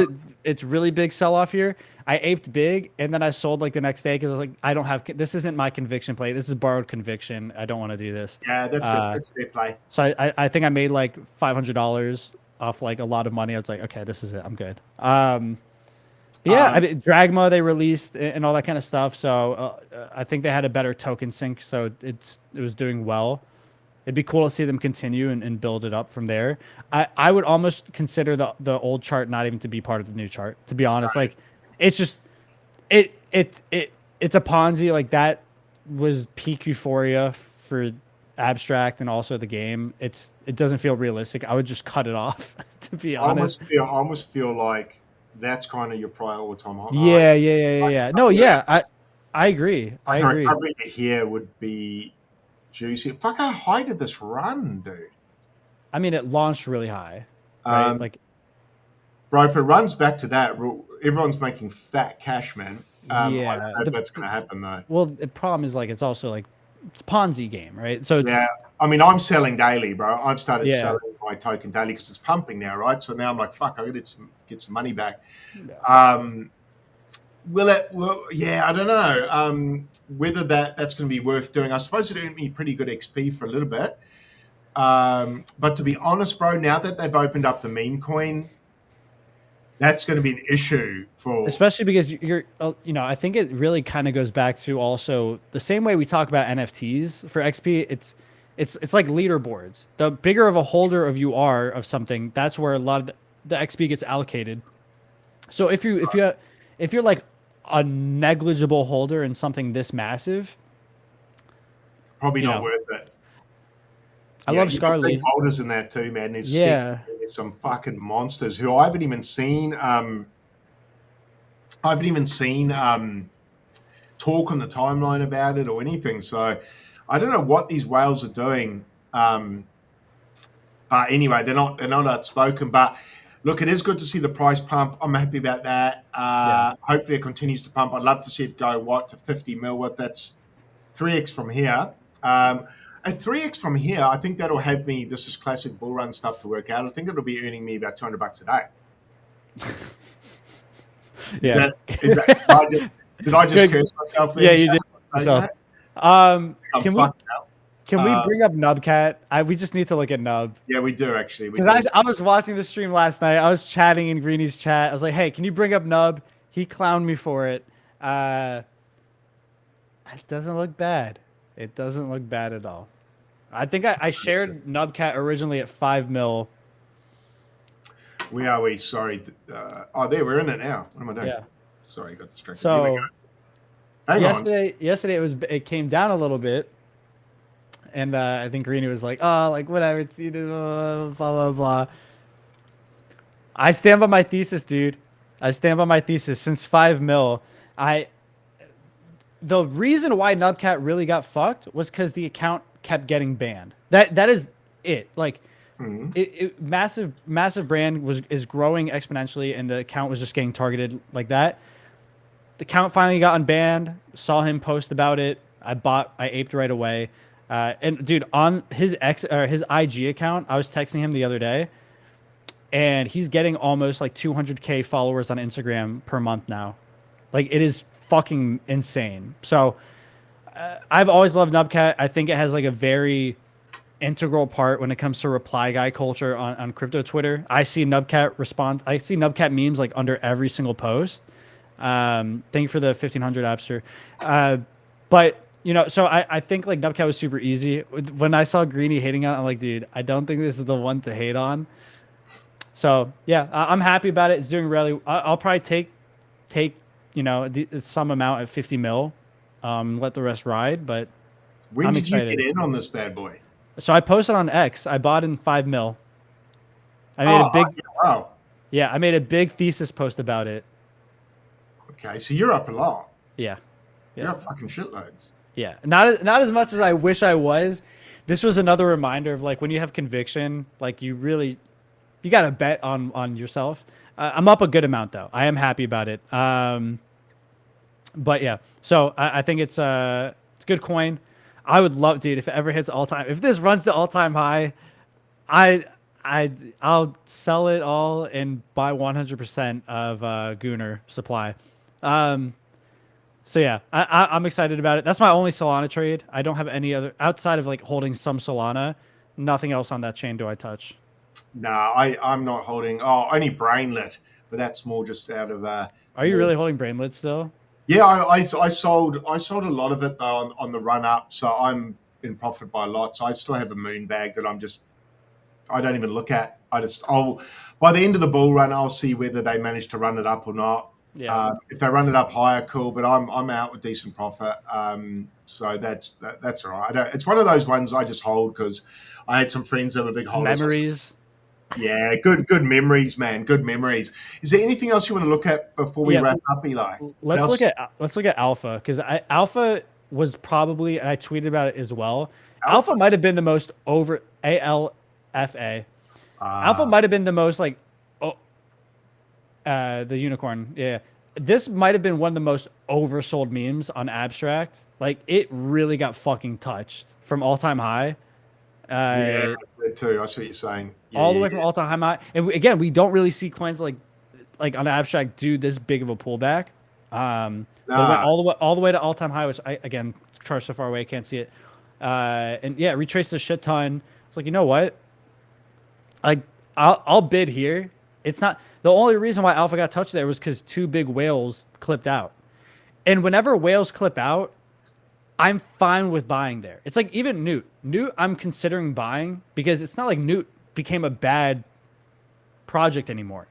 it's really big sell-off here. I aped big, and then I sold like the next day because I was like, this isn't my conviction play. This is borrowed conviction. I don't want to do this. Yeah, that's good. That's fair play. So I think I made like $500 off like a lot of money. I was like, okay, this is it. I'm good. I mean, Dragma they released and all that kind of stuff. So I think they had a better token sync, so it was doing well. It'd be cool to see them continue and build it up from there. I would almost consider the old chart not even to be part of the new chart, to be honest. Like, it's just it's a Ponzi. Like, that was peak euphoria for Abstract and also the game. It doesn't feel realistic. I would just cut it off, to be honest. I almost feel like that's kind of your prior all-time high. Yeah. No, yeah, I agree. I agree. Recovering here would be juicy. Fuck, how high did this run, dude? I mean, it launched really high. Right? Bro, if it runs back to that, everyone's making fat cash, man. Yeah, that's going to happen, though. Well, the problem is, like, it's also like it's a Ponzi game, right? So yeah, I mean, I'm selling daily, bro. I've started selling my token daily because it's pumping now, right? So now I'm like, fuck, I got to get some money back. Yeah. I don't know whether that's going to be worth doing. I suppose it earned me pretty good XP for a little bit. But to be honest, bro, now that they've opened up the meme coin, that's going to be an issue for, especially because I think it really kind of goes back to also the same way we talk about NFTs for XP. It's like leaderboards. The bigger of a holder of you are of something, that's where a lot of the XP gets allocated. So if you're like a negligible holder in something this massive, probably not worth it. I love Scarly. Holders in that too, man. There's some fucking monsters who I haven't even seen. Talk on the timeline about it or anything. So I don't know what these whales are doing. But anyway, they're not outspoken. But look, it is good to see the price pump. I'm happy about that. Hopefully it continues to pump. I'd love to see it go to 50 mil worth. That's 3x from here. At 3x from here, I think that'll have me. This is classic bull run stuff to work out. I think it'll be earning me about $200 a day. Yeah. Did I just curse myself? Yeah, you did. Can we bring up Nubcat? We just need to look at Nub. Yeah, we do actually. Because I was watching the stream last night. I was chatting in Greeny's chat. I was like, "Hey, can you bring up Nub?" He clowned me for it. It doesn't look bad. It doesn't look bad at all. I think I shared Nubcat originally at 5 mil. Sorry. There, we're in it now. What am I doing? Yeah. Sorry, got distracted. So yesterday it came down a little bit. And I think Greeny was like, "Oh, like whatever, it's blah blah blah." I stand by my thesis, dude. I stand by my thesis. Since 5 mil, the reason why Nubcat really got fucked was because the account kept getting banned. That is it. Like, massive brand is growing exponentially, and the account was just getting targeted like that. The account finally got unbanned. Saw him post about it. I aped right away. And dude, on his IG account, I was texting him the other day, and he's getting almost like 200K followers on Instagram per month now. Like, it is fucking insane. So I've always loved Nubcat. I think it has like a very integral part when it comes to reply guy culture on crypto Twitter. I see Nubcat memes like under every single post. Thank you for the 1500 Appster. But so I think like Nubcat was super easy. When I saw Greeny hating on it, I'm like, dude, I don't think this is the one to hate on. So yeah, I'm happy about it. It's doing really. I'll probably take some amount at 50 mil, let the rest ride. But when did you get in on this bad boy? So I posted on X. I bought in 5 mil. I made I made a big thesis post about it. Okay, so you're up a lot. Yeah. You're up fucking shitloads. Yeah, not as much as I wish I was. This was another reminder of like when you have conviction, like you got to bet on yourself. I'm up a good amount though. I am happy about it. But yeah, so I think it's a good coin. I would love, dude, if it ever hits if this runs to all-time high, I'll sell it all and buy 100% of Gooner supply. So yeah, I'm excited about it. That's my only Solana trade. I don't have any other outside of like holding some Solana. Nothing else on that chain do I touch. Nah, I'm not holding. Only Brainlet, but that's more just out of. Are you really holding Brainlet still? Yeah, I sold a lot of it though on the run up, so I'm in profit by a lot. So I still have a moon bag that I don't even look at. By the end of the bull run, I'll see whether they manage to run it up or not. Yeah. If they run it up higher, cool. But I'm out with decent profit. So that's all right. It's one of those ones I just hold because I had some friends that were big holders. Memories. Yeah, good memories, man. Good memories. Is there anything else you want to look at before we wrap up, Eli? Let's look at Alpha, because Alpha was probably, and I tweeted about it as well. Alpha might have been the most over ALFA. Alpha might have been the most like the unicorn. Yeah. This might have been one of the most oversold memes on Abstract. Like, it really got fucking touched from all-time high. Yeah, too. I see what you're saying. Yeah, all the way from all-time high. And again, we don't really see coins like on Abstract do this big of a pullback. But it went all the way to all-time high, which I again charged so far away, can't see it. And yeah, retraced a shit ton. It's like, you know what? Like, I'll bid here. It's not the only reason why Alpha got touched there was because two big whales clipped out. And whenever whales clip out, I'm fine with buying there. It's like even Newt. Newt, I'm considering buying because it's not like Newt became a bad project anymore.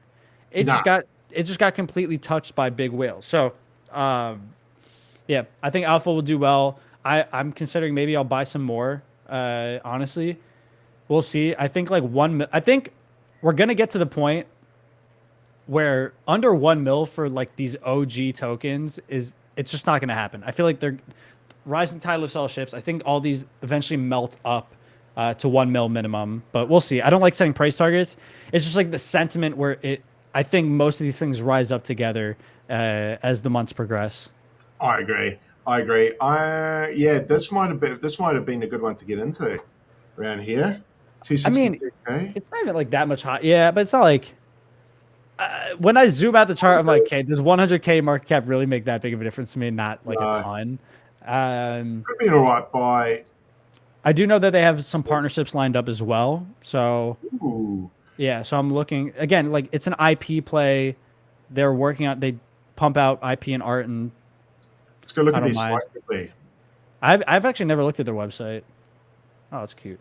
It Nah. just got completely touched by big whales. So, yeah, I think Alpha will do well. I'm considering maybe I'll buy some more. Honestly, we'll see. I think like I think we're gonna get to the point where under 1 mil for like these OG tokens it's just not gonna happen. I feel like they're rising tide lifts all ships. I think all these eventually melt up to 1 mil minimum, but we'll see. I don't like setting price targets. It's just like the sentiment where I think most of these things rise up together as the months progress. I agree. Yeah, this might have been a good one to get into around here. 262K. It's not even like that much hot. Yeah, but it's not like when I zoom out the chart, I'm like, okay, does 100K market cap really make that big of a difference to me? Not like a ton. Could be an alright buy. I do know that they have some partnerships lined up as well. So, ooh. Yeah, so I'm looking again, like it's an IP play. They're working on, they pump out IP and art, and let's go look at these site quickly. I've actually never looked at their website. Oh, it's cute.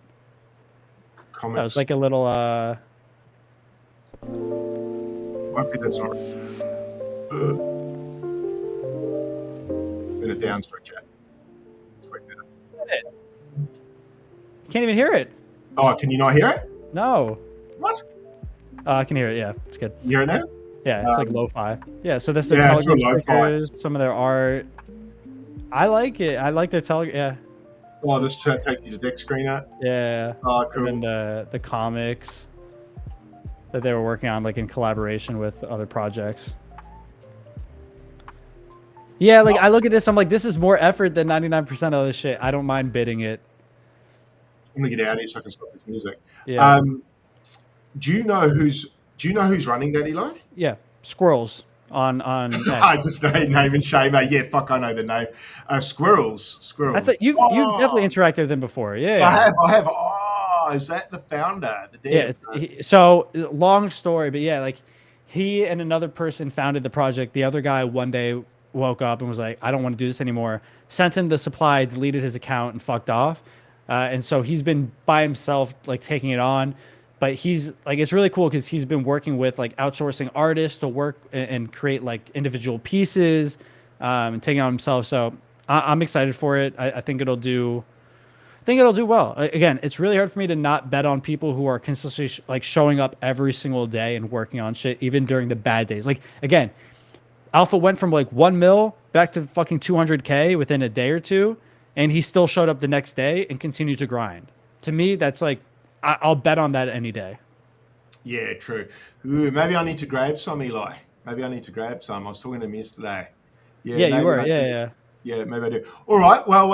Comments. Oh, it's like a little hopefully that's not in a downstroke chat. Can't even hear it. Oh, can you not hear it? No. What? I can hear it. Yeah, it's good. You hear it now? Yeah, it's like lo-fi. Yeah, so that's their Telegram stickers, some of their art. I like it. I like their Telegram. Yeah. Oh, this chat takes you to deck screener. Yeah. Oh, cool. And then the comics that they were working on, like in collaboration with other projects. Yeah, like I look at this, I'm like, this is more effort than 99% of this shit. I don't mind bidding it. I'm gonna get out of here so I can stop this music. Yeah. Do you know who's running that, Eli? Yeah, Squirrels on. I just name and shame. Yeah, fuck, I know the name. Squirrels. I thought you've definitely interacted with them before. Yeah, I have. Oh, is that the founder? The dev? Yeah. So long story, but yeah, like he and another person founded the project. The other guy one day woke up and was like, I don't want to do this anymore. Sent him the supply, deleted his account, and fucked off. And so he's been by himself, like taking it on. But he's like, it's really cool because he's been working with like outsourcing artists to work and create like individual pieces and taking it on himself. So I'm excited for it. I think it'll do. I think it'll do well. Again, it's really hard for me to not bet on people who are consistently like showing up every single day and working on shit, even during the bad days. Like again, Alpha went from like 1 mil back to fucking 200K within a day or two, and he still showed up the next day and continued to grind. To me, that's like, I'll bet on that any day. Yeah, true. Ooh, maybe I need to grab some, Eli. Maybe I need to grab some. I was talking to him yesterday. Yeah, you were. Yeah. Yeah, maybe I do. All right. Well,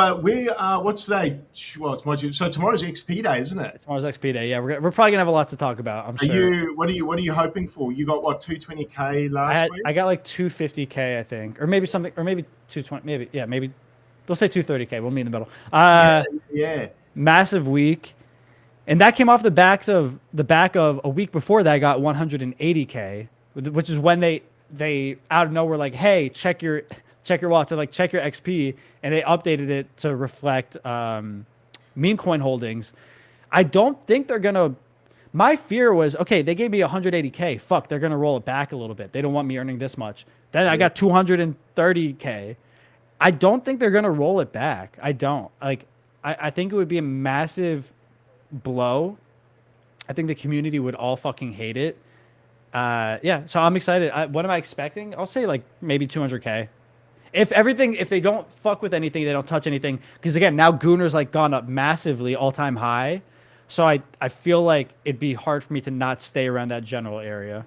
what's today? Well, it's so tomorrow's XP day, isn't it? Tomorrow's XP day. Yeah, we're probably gonna have a lot to talk about. I'm sure. What are you hoping for? You got what, 220K last week? I got like 250K, I think, or maybe something, or maybe 220. Maybe we'll say 230K. We'll meet in the middle. Yeah. Massive week. And that came off the back of a week before that I got 180K, which is when they out of nowhere like, hey, check your wallet, to like check your XP, and they updated it to reflect meme coin holdings. I don't think they're gonna. My fear was, okay, they gave me 180K. Fuck, they're gonna roll it back a little bit. They don't want me earning this much. Then I got 230K. I don't think they're gonna roll it back. I don't. Like, I think it would be a massive blow. I think the community would all fucking hate it. Yeah, so I'm excited. What am I expecting? I'll say like maybe 200K. If they don't fuck with anything, they don't touch anything. Because again, now Gooner's like gone up massively, all-time high. So I feel like it'd be hard for me to not stay around that general area.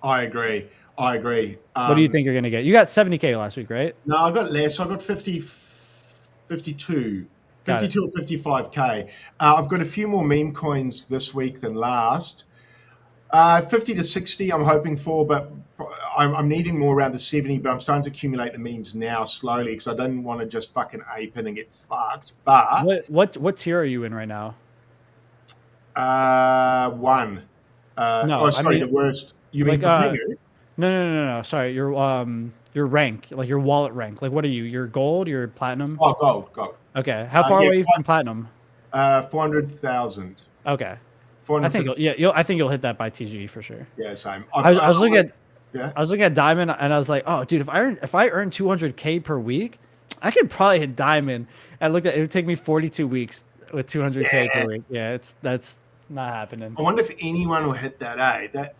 I agree. What do you think you're going to get? You got 70K last week, right? No, I got less. I got 52 or 55K. I've got a few more meme coins this week than last. 50 to 60 I'm hoping for, but I'm needing more around the 70, but I'm starting to accumulate the memes now slowly because I don't want to just fucking ape in and get fucked. But what tier are you in right now? One. No, the worst. You mean like for Bingo? No. Sorry, your rank, like your wallet rank. Like, what are you? Your gold, your platinum? Oh, gold. Okay, how far away are you from platinum? 400,000. Okay, I think 450. I think you'll hit that by TGE for sure. Yeah, same. I was looking at Yeah. I was looking at diamond and I was like, oh, dude, if I earn 200K per week, I could probably hit diamond. And I looked at it would take me 42 weeks with 200K per week. Yeah, that's not happening. I wonder if anyone will hit that.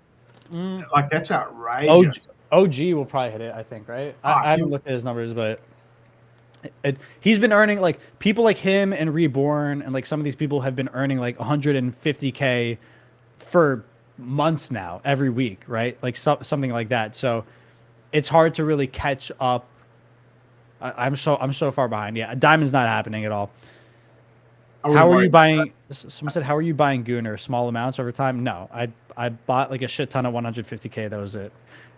That's outrageous. OG will probably hit it, I think, right? I haven't looked at his numbers, but he's been earning, like, people like him and Reborn and like some of these people have been earning like 150K for months now, every week, right? Like something like that. So it's hard to really catch up. I'm so far behind. Yeah, diamond's not happening at all. How are you buying? Someone said, how are you buying Gooner? Small amounts over time? No, I bought like a shit ton of 150K. That was it.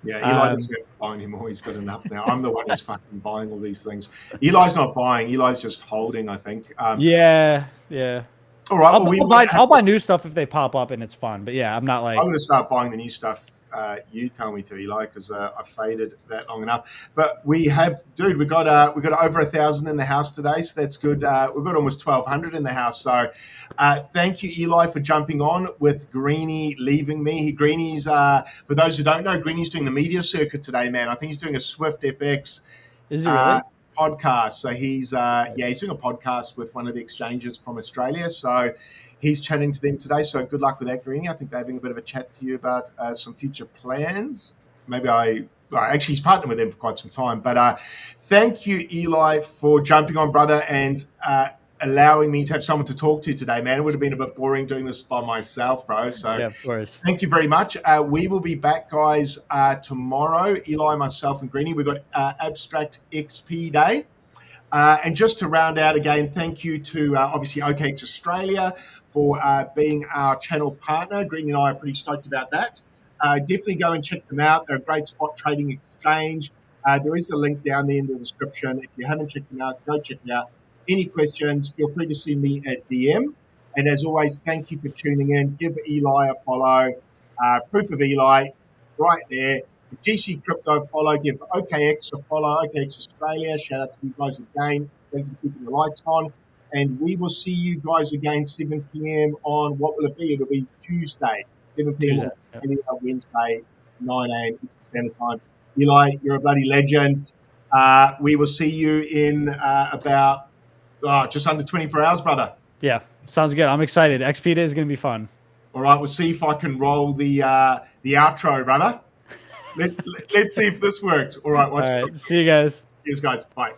Yeah, Eli doesn't have to buy anymore. He's got enough now. I'm the one who's fucking buying all these things. Eli's not buying. Eli's just holding, I think. Yeah. All right. I'll buy new stuff if they pop up and it's fun. But yeah, I'm not like. I'm going to start buying the new stuff. You tell me to, Eli, because I've faded that long enough. But we got over 1,000 in the house today, so that's good. We've got almost 1,200 in the house. So thank you, Eli, for jumping on with Greeny leaving me. Greeny's for those who don't know, Greeny's doing the media circuit today, man. I think he's doing a Swift FX. Is he really? Podcast. So he's doing a podcast with one of the exchanges from Australia. So he's chatting to them today. So good luck with that, Greeny. I think they're having a bit of a chat to you about some future plans. Actually, he's partnered with them for quite some time. But thank you, Eli, for jumping on, brother, and allowing me to have someone to talk to today, man. It would have been a bit boring doing this by myself, bro. So yeah, of course. Thank you very much. We will be back, guys, tomorrow. Eli, myself, and Greeny. We've got Abstract XP Day. And just to round out again, thank you to obviously OKX Australia for being our channel partner. Greeny and I are pretty stoked about that. Definitely go and check them out. They're a great spot trading exchange. There is a link down there in the description. If you haven't checked them out, go check it out. Any questions, feel free to send me a DM. And as always, thank you for tuning in. Give Eli a follow. Proof of Eli, right there. GC Crypto follow. Give OKX a follow. OKX Australia. Shout out to you guys again. Thank you for keeping the lights on. And we will see you guys again 7 p.m. on, what will it be? It'll be Tuesday. 7 p.m. on Wednesday, 9 a.m. Eastern Standard Time. Eli, you're a bloody legend. We will see you in about just under 24 hours, brother. Yeah, sounds good. I'm excited. XP Day is going to be fun. All right, we'll see if I can roll the outro, brother. Let's see if this works. All right, See you guys. Cheers, guys. Bye.